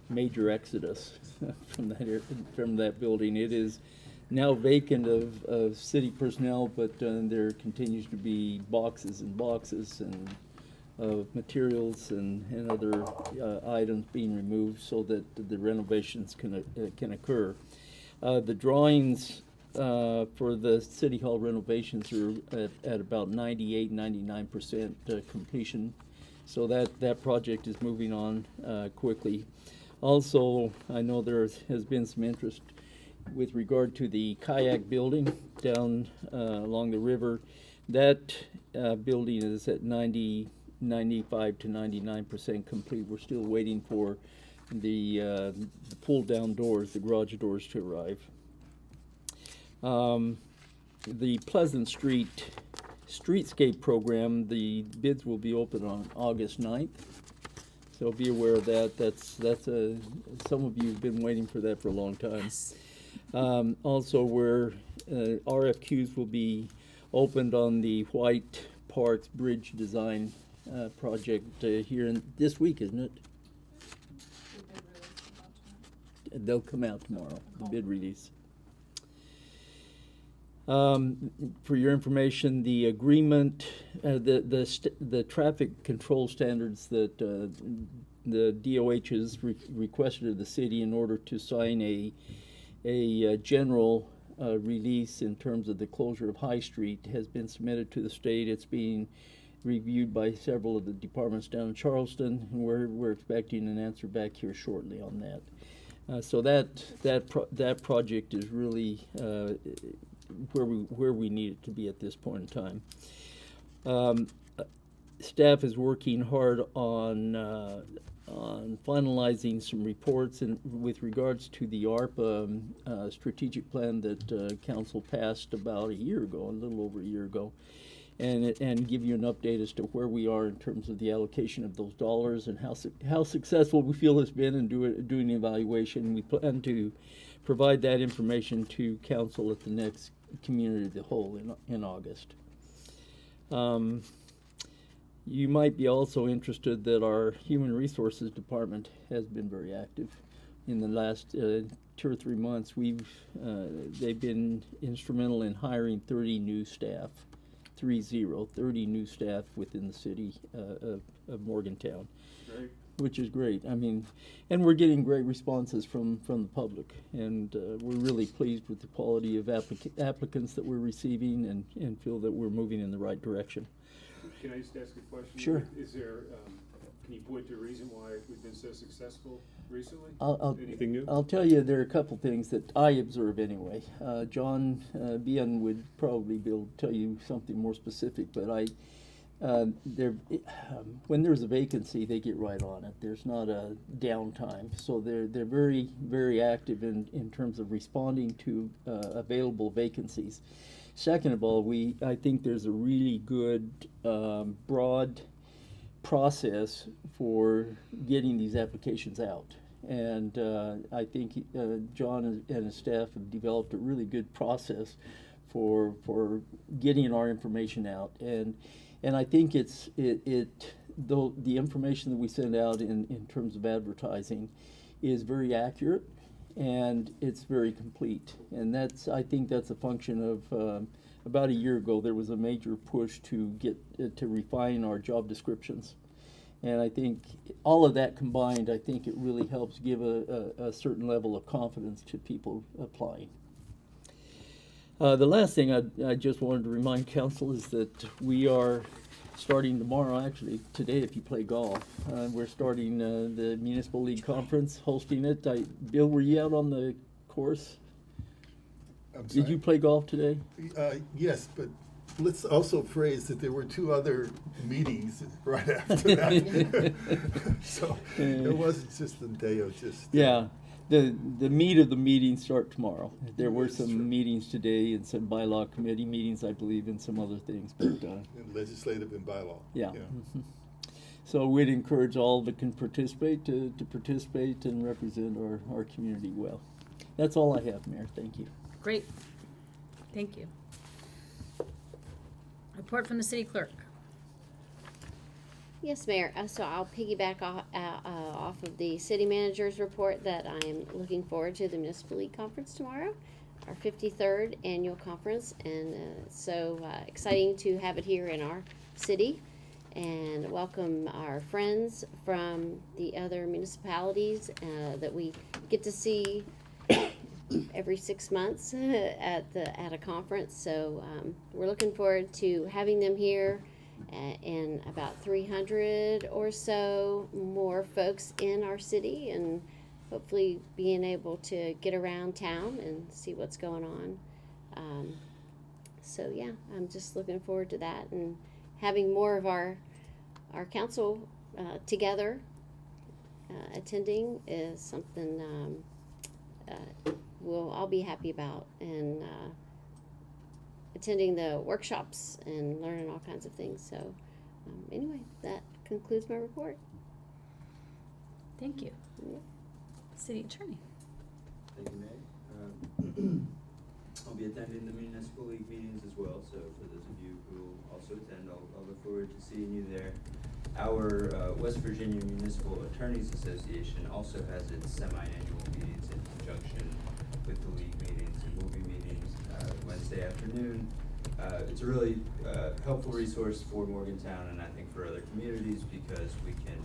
major exodus from that building. It is now vacant of city personnel, but there continues to be boxes and boxes and of materials and other items being removed so that the renovations can occur. The drawings for the City Hall renovations are at about 98-99% completion, so that project is moving on quickly. Also, I know there has been some interest with regard to the kayak building down along the river. That building is at 95 to 99% complete. We're still waiting for the pull-down doors, the garage doors, to arrive. The Pleasant Street Streetscape program, the bids will be open on August 9th. So be aware of that. That's some of you have been waiting for that for a long time. Yes. Also, where RFQs will be opened on the White Parks Bridge Design project here this week, isn't it? They'll come out tomorrow, the bid release. For your information, the agreement, the traffic control standards that the DOH has requested of the city in order to sign a general release in terms of the closure of High Street has been submitted to the state. It's being reviewed by several of the departments down in Charleston, and we're expecting an answer back here shortly on that. So that project is really where we need it to be at this point in time. Staff is working hard on finalizing some reports with regards to the ARPA strategic plan that council passed about a little over a year ago, and give you an update as to where we are in terms of the allocation of those dollars and how successful we feel it's been in doing the evaluation. We plan to provide that information to council at the next community of the whole in August. You might be also interested that our Human Resources Department has been very active in the last 2 or 3 months. They've been instrumental in hiring 30 new staff. 30 new staff within the city of Morgantown. Great. Which is great. I mean, and we're getting great responses from the public, and we're really pleased with the quality of applicants that we're receiving, and feel that we're moving in the right direction. Can I just ask a question? Sure. Is there, can you point to a reason why we've been so successful recently? Anything new? I'll tell you, there are a couple things that I observe anyway. John Bien would probably be able to tell you something more specific, but when there's a vacancy, they get right on it. There's not a downtime, so they're very, very active in terms of responding to available vacancies. Second of all, I think there's a really good broad process for getting these applications out. And I think John and his staff have developed a really good process for getting our information out. And I think though the information that we send out in terms of advertising is very accurate, and it's very complete. And I think that's a function of about a year ago there was a major push to refine our job descriptions. And I think all of that combined, I think it really helps give a certain level of confidence to people applying. The last thing I just wanted to remind council is that we are starting tomorrow, actually today if you play golf. We're starting the Municipal League Conference, hosting it. Bill, were you out on the course? I'm sorry? Did you play golf today? Yes, but let's also phrase that there were 2 other meetings right after that. So it wasn't just a day of just. Yeah. The meat of the meetings start tomorrow. There were That's some true. meetings today and some bylaw committee meetings, I believe, and some other things. But And legislative and bylaw. yeah. Mhm. So we'd encourage all that can participate to participate and represent our community well. That's all I have, Mayor. Thank you. Great. Thank you. Report from the city clerk. Yes, Mayor. So I'll piggyback off of the city manager's report that I'm looking forward to the Municipal League Conference tomorrow, our 53rd annual conference, and so exciting to have it here in our city and welcome our friends from the other municipalities that we get to see every 6 months at a conference. So we're looking forward to having them here. And about 300 or so more folks in our city, and hopefully being able to get around town and see what's going on. So yeah, I'm just looking forward to that, and having more of our council together attending is something we'll all be happy about, and attending the workshops and learning all kinds of things. So anyway, that concludes my report. Thank you. Yep. City attorney. Thank you, May. I'll be attending the Municipal League meetings as well, so for those of you who will also attend, I'll look forward to seeing you there. Our West Virginia Municipal Attorneys Association also has its semi-annual meetings in conjunction with the league meetings, and we'll be meeting Wednesday afternoon. It's a really helpful resource for Morgantown, and I think for other communities, because we can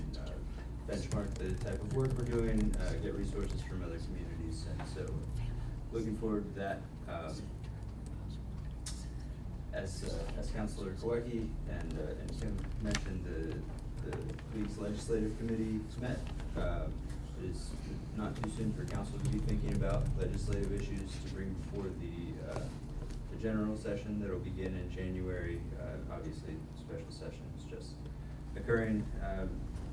benchmark the type of work we're doing, get resources from other communities, and so looking forward to that. As Councilor Kawecki and Kim mentioned, the league's legislative committee met. It is not too soon for council to be thinking about legislative issues to bring before the general session that'll begin in January. Obviously, special session is just occurring.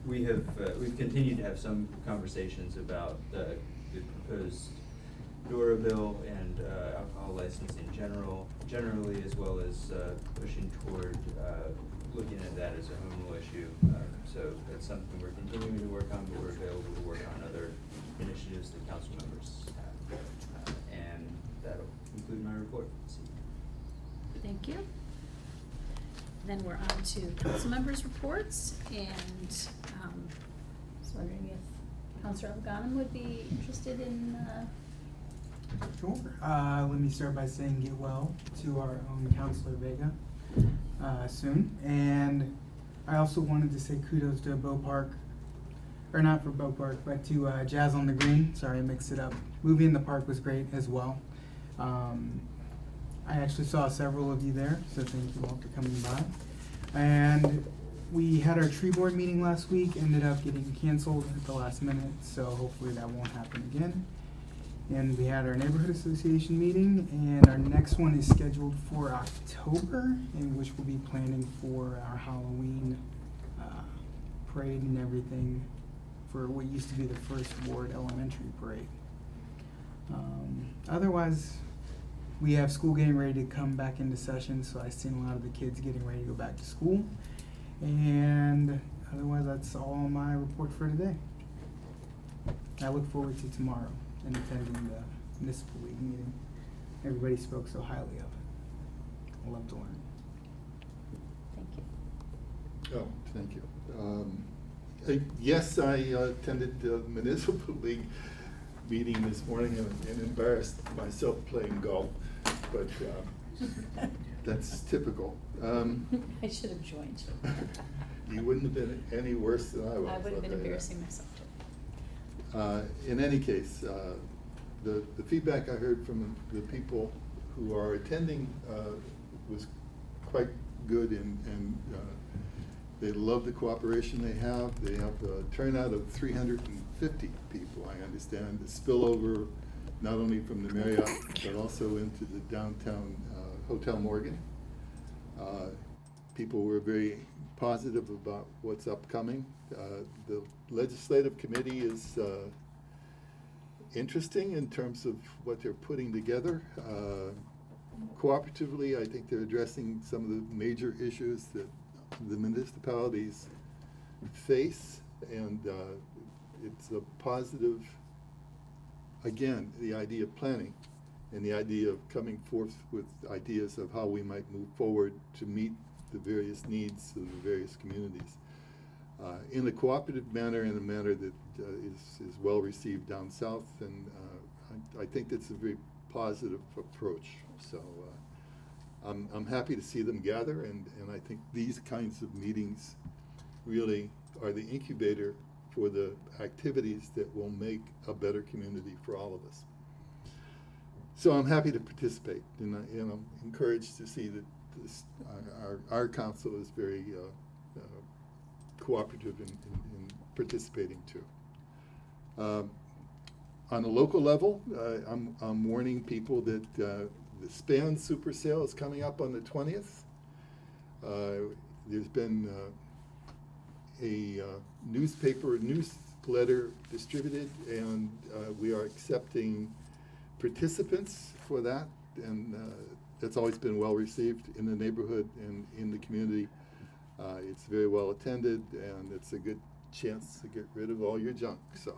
We've continued to have some conversations about the proposed DORA bill and alcohol licensing generally, as well as pushing toward looking at that as a home rule issue. So that's something we're continuing to work on, but we're available to work on other initiatives that council members have. And that'll conclude my report. Thank you. Then we're on to council members' reports, and was wondering if Councilor Alganim would be interested in. Sure. Let me start by saying get well to our own Councilor Vega soon. And I also wanted to say kudos to Bow Park, or not for Bow Park, but to Jazz on the Green. Sorry, I mixed it up. Movie in the Park was great as well. I actually saw several of you there, so thank you all for coming by. And we had our tree board meeting last week, ended up getting canceled at the last minute, so hopefully that won't happen again. And we had our neighborhood association meeting, and our next one is scheduled for October, in which we'll be planning for our Halloween parade and everything for what used to be the First Ward Elementary Parade. Otherwise, we have school getting ready to come back into session, so I've seen a lot of the kids getting ready to go back to school. And otherwise, that's all my report for today. I look forward to tomorrow and attending the Municipal League meeting. Everybody spoke so highly of it. I love to learn. Thank you. Oh, thank you. Yes, I attended the Municipal League meeting this morning and embarrassed myself playing golf, but that's typical. I should have joined you. You wouldn't have been any worse than I was. I would have been I'll tell you that. embarrassing myself too. In any case, the feedback I heard from the people who are attending was quite good, and they love the cooperation they have. They have a turnout of 350 people, I understand, the spillover not only from the Marriott, but also into the downtown Hotel Morgan. People were very positive about what's upcoming. The legislative committee is interesting in terms of what they're putting together. Cooperatively, I think they're addressing some of the major issues that the municipalities face, and it's a positive, again, the idea of planning and the idea of coming forth with ideas of how we might move forward to meet the various needs of the various communities in a cooperative manner, in a manner that is well received down south, and I think that's a very positive approach. So I'm happy to see them gather, and I think these kinds of meetings really are the incubator for the activities that will make a better community for all of us. So I'm happy to participate, and I'm encouraged to see that our council is very cooperative in participating too. On a local level, I'm warning people that the Span Super Sale is coming up on the 20th. There's been a newsletter distributed, and we are accepting participants for that, and that's always been well received in the neighborhood and in the community. It's very well attended, and it's a good chance to get rid of all your junk. So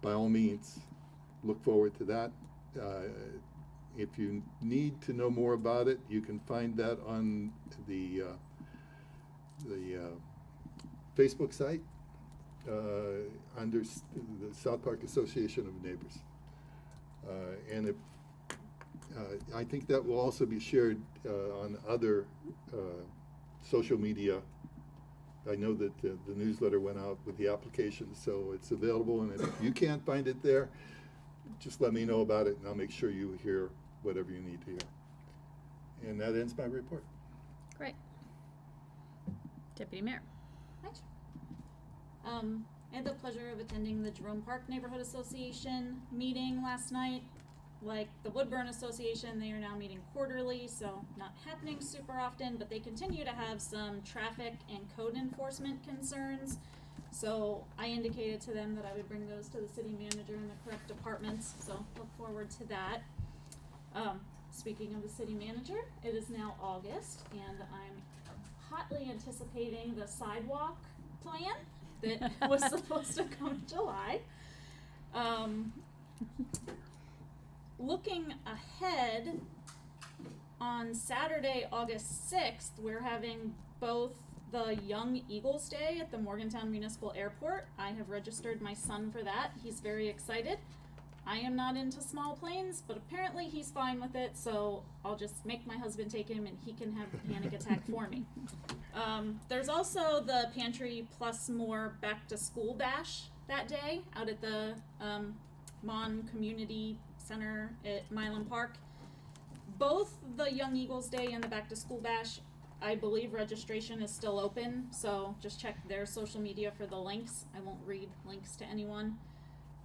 by all means, look forward to that. If you need to know more about it, you can find that on the Facebook site under the South Park Association of Neighbors. And if, I think that will also be shared on other social media. I know that the newsletter went out with the application, so it's available, and if you can't find it there, just let me know about it, and I'll make sure you hear whatever you need to hear. And that ends my report. Great. Deputy Mayor. Hi. I had the pleasure of attending the Jerome Park Neighborhood Association meeting last night. Like the Woodburn Association, they are now meeting quarterly, so not happening super often, but they continue to have some traffic and code enforcement concerns. So I indicated to them that I would bring those to the city manager and the correct departments, so look forward to that. Speaking of the city manager, it is now August, and I'm hotly anticipating the sidewalk plan that was supposed to come in July. Looking ahead, on Saturday, August 6th, we're having both the Young Eagles Day at the Morgantown Municipal Airport. I have registered my son for that. He's very excited. I am not into small planes, but apparently he's fine with it, so I'll just make my husband take him and he can have the panic attack for me. There's also the Pantry Plus More Back to School Bash that day out at the Mon Community Center at Milan Park. Both the Young Eagles Day and the Back to School Bash, I believe registration is still open, so just check their social media for the links. I won't read links to anyone.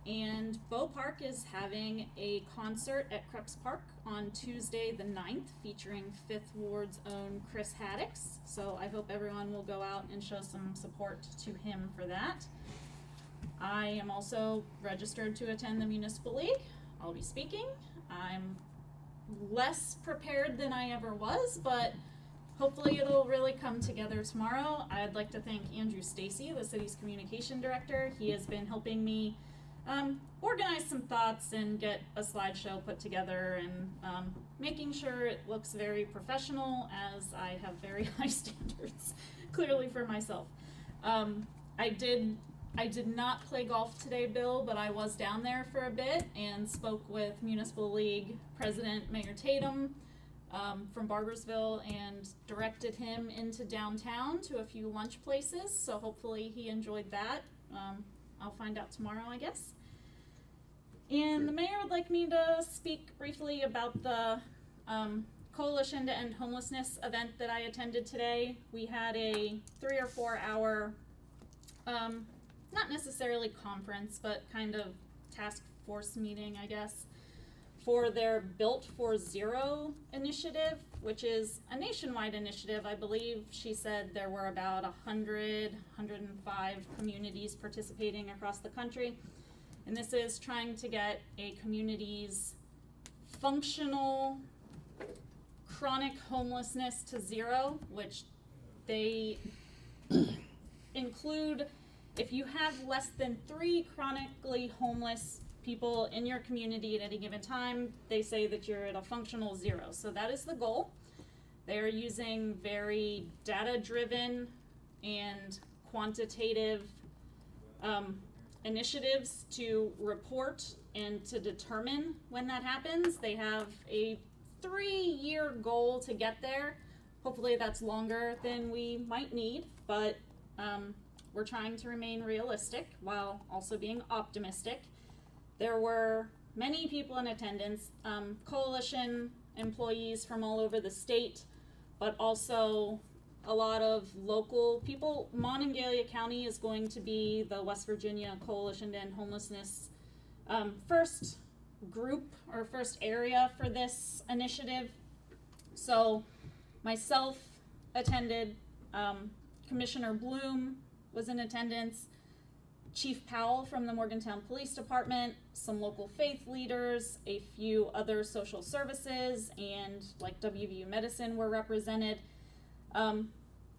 And Bow Park is having a concert at Krebs Park on Tuesday the 9th featuring 5th Ward's own Chris Haddix. So I hope everyone will go out and show some support to him for that. I am also registered to attend the Municipal League. I'll be speaking. I'm less prepared than I ever was, but hopefully it'll really come together tomorrow. I'd like to thank Andrew Stacy, the city's communication director. He has been helping me organize some thoughts and get a slideshow put together, and making sure it looks very professional, as I have very high standards, clearly for myself. I did not play golf today, Bill, but I was down there for a bit and spoke with Municipal League President Mayor Tatum from Barbersville and directed him into downtown to a few lunch places, so hopefully he enjoyed that. I'll find out tomorrow, I guess. And the mayor would like me to speak briefly about the Coalition to End Homelessness event that I attended today. We had a 3 or 4 hour not necessarily conference, but kind of task force meeting, I guess, for their Built for Zero initiative, which is a nationwide initiative. I believe she said there were about 105 communities participating across the country. And this is trying to get a community's functional chronic homelessness to zero, which they include if you have less than 3 chronically homeless people in your community at any given time, they say that you're at a functional 0. So that is the goal. They're using very data-driven and quantitative initiatives to report and to determine when that happens. They have a 3-year goal to get there. Hopefully that's longer than we might need, but we're trying to remain realistic while also being optimistic. There were many people in attendance, coalition employees from all over the state, but also a lot of local people. Monongalia County is going to be the West Virginia Coalition to End Homelessness first group or first area for this initiative. So myself attended, Commissioner Bloom was in attendance, Chief Powell from the Morgantown Police Department, some local faith leaders, a few other social services, and like WVU Medicine were represented.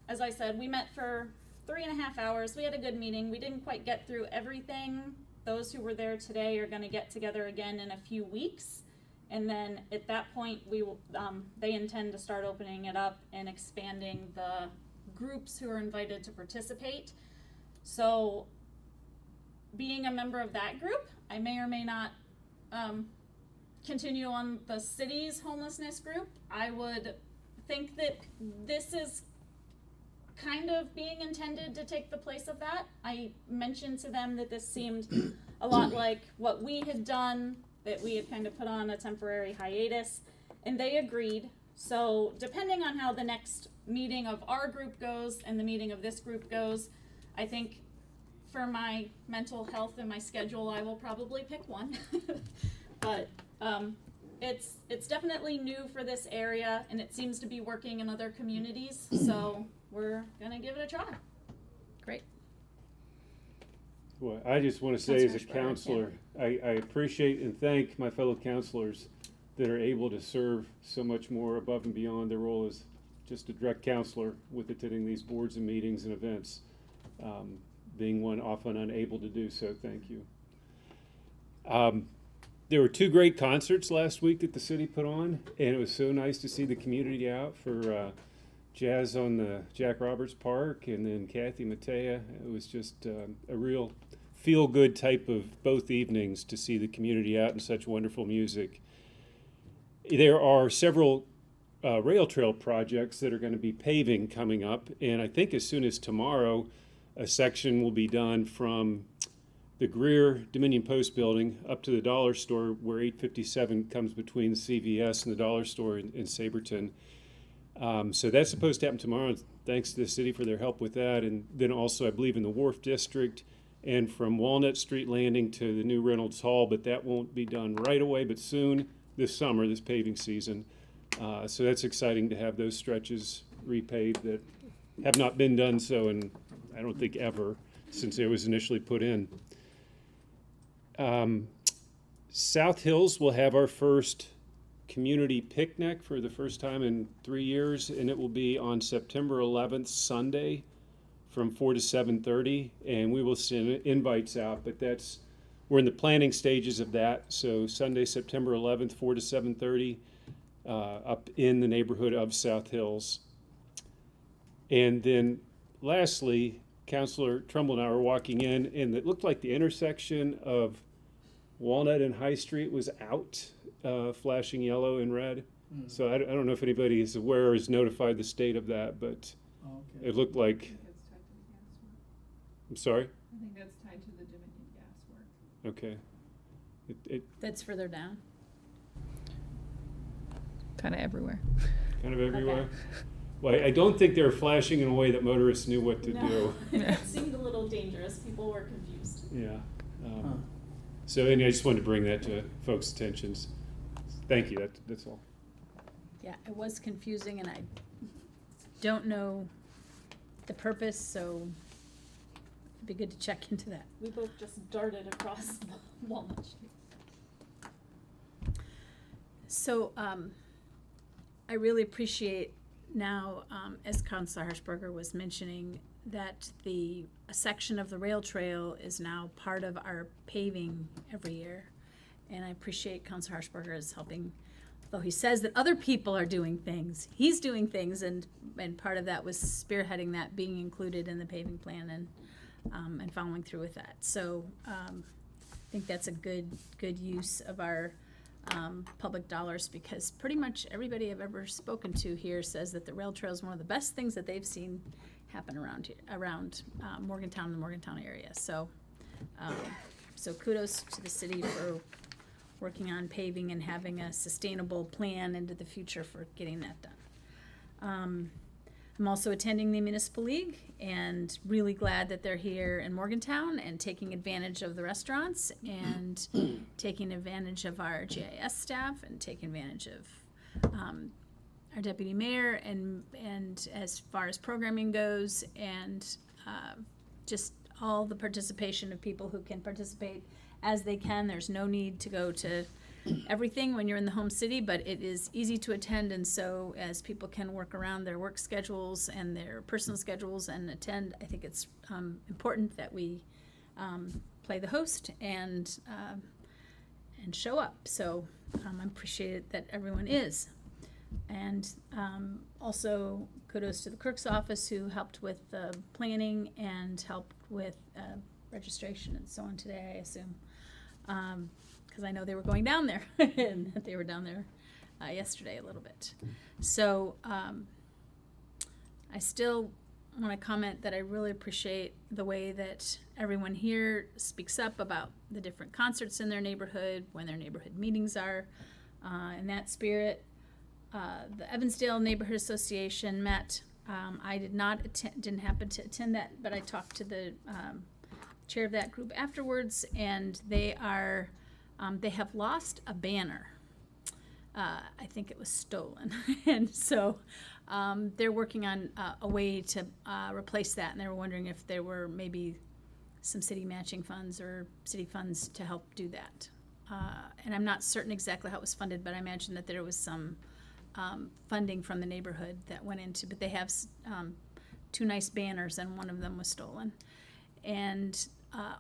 As I said, we met for 3.5 hours. We had a good meeting. We didn't quite get through everything. Those who were there today are going to get together again in a few weeks. And then at that point, we will, they intend to start opening it up and expanding the groups who are invited to participate. So being a member of that group, I may or may not continue on the city's homelessness group. I would think that this is kind of being intended to take the place of that. I mentioned to them that this seemed a lot like what we had done, that we had kind of put on a temporary hiatus, and they agreed. So depending on how the next meeting of our group goes and the meeting of this group goes, I think for my mental health and my schedule, I will probably pick one. But it's definitely new for this area, and it seems to be working in other communities, so we're gonna give it a try. Great. Well, I just want to say as a Councilor Schreier, counselor, I appreciate and thank my fellow counselors that are able to serve so much more above and beyond their role as just a direct counselor with attending these boards and meetings and events. Being one often unable to do so, thank you. There were 2 great concerts last week that the city put on, and it was so nice to see the community out for jazz on the Jack Roberts Park, and then Kathy Mattea. It was just a real feel-good type of both evenings to see the community out in such wonderful music. There are several rail trail projects that are going to be paving coming up, and I think as soon as tomorrow, a section will be done from the Greer Dominion Post building up to the dollar store, where 857 comes between the CVS and the dollar store in Saberton. So that's supposed to happen tomorrow. Thanks to the city for their help with that. And then also, I believe, in the Wharf District and from Walnut Street Landing to the new Reynolds Hall, but that won't be done right away, but soon this summer, this paving season. So that's exciting to have those stretches repaved that have not been done so in, I don't think, ever since it was initially put in. South Hills will have our first community picnic for the first time in 3 years, and it will be on September 11th, Sunday, from 4 to 7:30, and we will send invites out, but we're in the planning stages of that. So Sunday, September 11th, 4 to 7:30, up in the neighborhood of South Hills. And then lastly, Councilor Trumbull and I were walking in, and it looked like the intersection of Walnut and High Street was out, flashing yellow and red. So I don't know if anybody is aware or has notified the state of that, but it looked like. I'm sorry? I think that's tied to the Dominion gas work. Okay. That's further down. Kind of everywhere. Kind of everywhere? Okay. Well, I don't think they were flashing in a way that motorists knew what to No, do. it seemed a little dangerous. People were confused. Yeah. So anyway, I just wanted to bring that to folks' attentions. Thank you, that's all. Yeah, it was confusing, and I don't know the purpose, so it'd be good to check into that. We both just darted across Walnut Street. So I really appreciate now, as Councilor Hirschberger was mentioning, that a section of the rail trail is now part of our paving every year. And I appreciate Councilor Harshberger is helping, though he says that other people are doing things, he's doing things, and part of that was spearheading that, being included in the paving plan and following through with that. So I think that's a good use of our public dollars, because pretty much everybody I've ever spoken to here says that the rail trail is one of the best things that they've seen happen around here, around Morgantown and the Morgantown area. So kudos to the city for working on paving and having a sustainable plan into the future for getting that done. I'm also attending the Municipal League and really glad that they're here in Morgantown and taking advantage of the restaurants and taking advantage of our GIS staff and taking advantage of our deputy mayor and as far as programming goes, and just all the participation of people who can participate as they can. There's no need to go to everything when you're in the home city, but it is easy to attend, and so as people can work around their work schedules and their personal schedules and attend, I think it's important that we play the host and show up. So I appreciate it that everyone is. And also kudos to the clerk's office who helped with the planning and helped with registration and so on today, I assume. Because I know they were going down there and they were down there yesterday a little bit. So I still want to comment that I really appreciate the way that everyone here speaks up about the different concerts in their neighborhood, when their neighborhood meetings are. In that spirit, the Evansdale Neighborhood Association met. I didn't happen to attend that, but I talked to the chair of that group afterwards, and they have lost a banner. I think it was stolen, and so they're working on a way to replace that, and they were wondering if there were maybe some city matching funds or city funds to help do that. And I'm not certain exactly how it was funded, but I imagine that there was some funding from the neighborhood that went into, but they have two nice banners, and one of them was stolen. And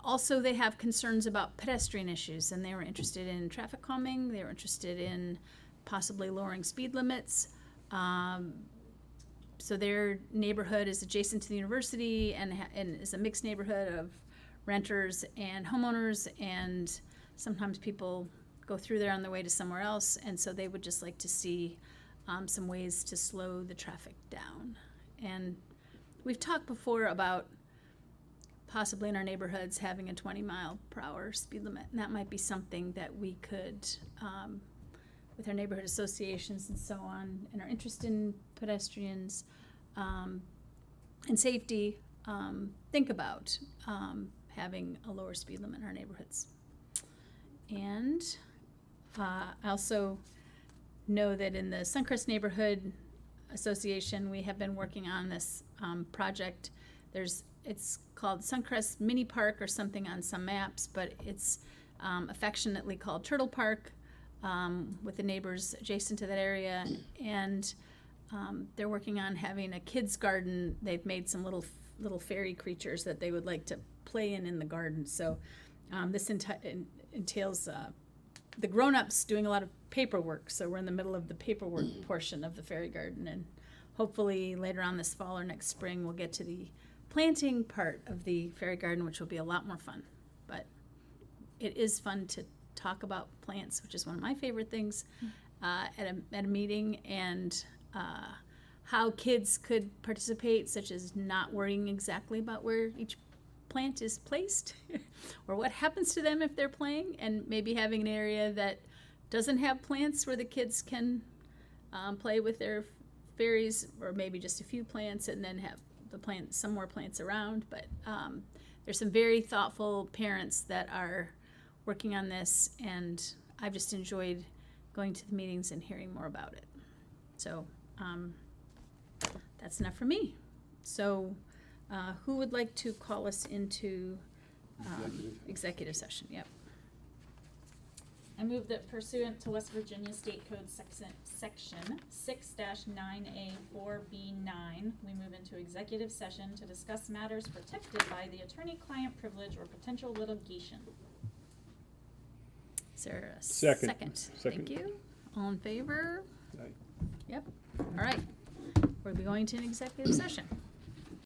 also they have concerns about pedestrian issues, and they were interested in traffic calming. They were interested in possibly lowering speed limits. So their neighborhood is adjacent to the university and is a mixed neighborhood of renters and homeowners, and sometimes people go through there on their way to somewhere else, and so they would just like to see some ways to slow the traffic down. And we've talked before about possibly in our neighborhoods having a 20-mile-per-hour speed limit, and that might be something that we could, with our neighborhood associations and so on, and are interested in pedestrians and safety, think about having a lower speed limit in our neighborhoods. And I also know that in the Suncrest Neighborhood Association, we have been working on this project. It's called Suncrest Mini Park or something on some maps, but it's affectionately called Turtle Park, with the neighbors adjacent to that area. And they're working on having a kids garden. They've made some little fairy creatures that they would like to play in the garden. So this entails the grown-ups doing a lot of paperwork, so we're in the middle of the paperwork portion of the fairy garden, and hopefully later on this fall or next spring we'll get to the planting part of the fairy garden, which will be a lot more fun. But it is fun to talk about plants, which is one of my favorite things, at a meeting, and how kids could participate, such as not worrying exactly about where each plant is placed or what happens to them if they're playing, and maybe having an area that doesn't have plants where the kids can play with their fairies, or maybe just a few plants, and then have some more plants around. But there's some very thoughtful parents that are working on this, and I've just enjoyed going to the meetings and hearing more about it. So that's enough for me. So who would like to call us into executive session? Yep. I move that pursuant to West Virginia State Code section 6-9A4B9, we move into executive session to discuss matters protected by the attorney-client privilege or potential litigation. Is there a Second. second? Second. Thank you. All in favor? Aye. Yep. All right. We'll be going to an executive session.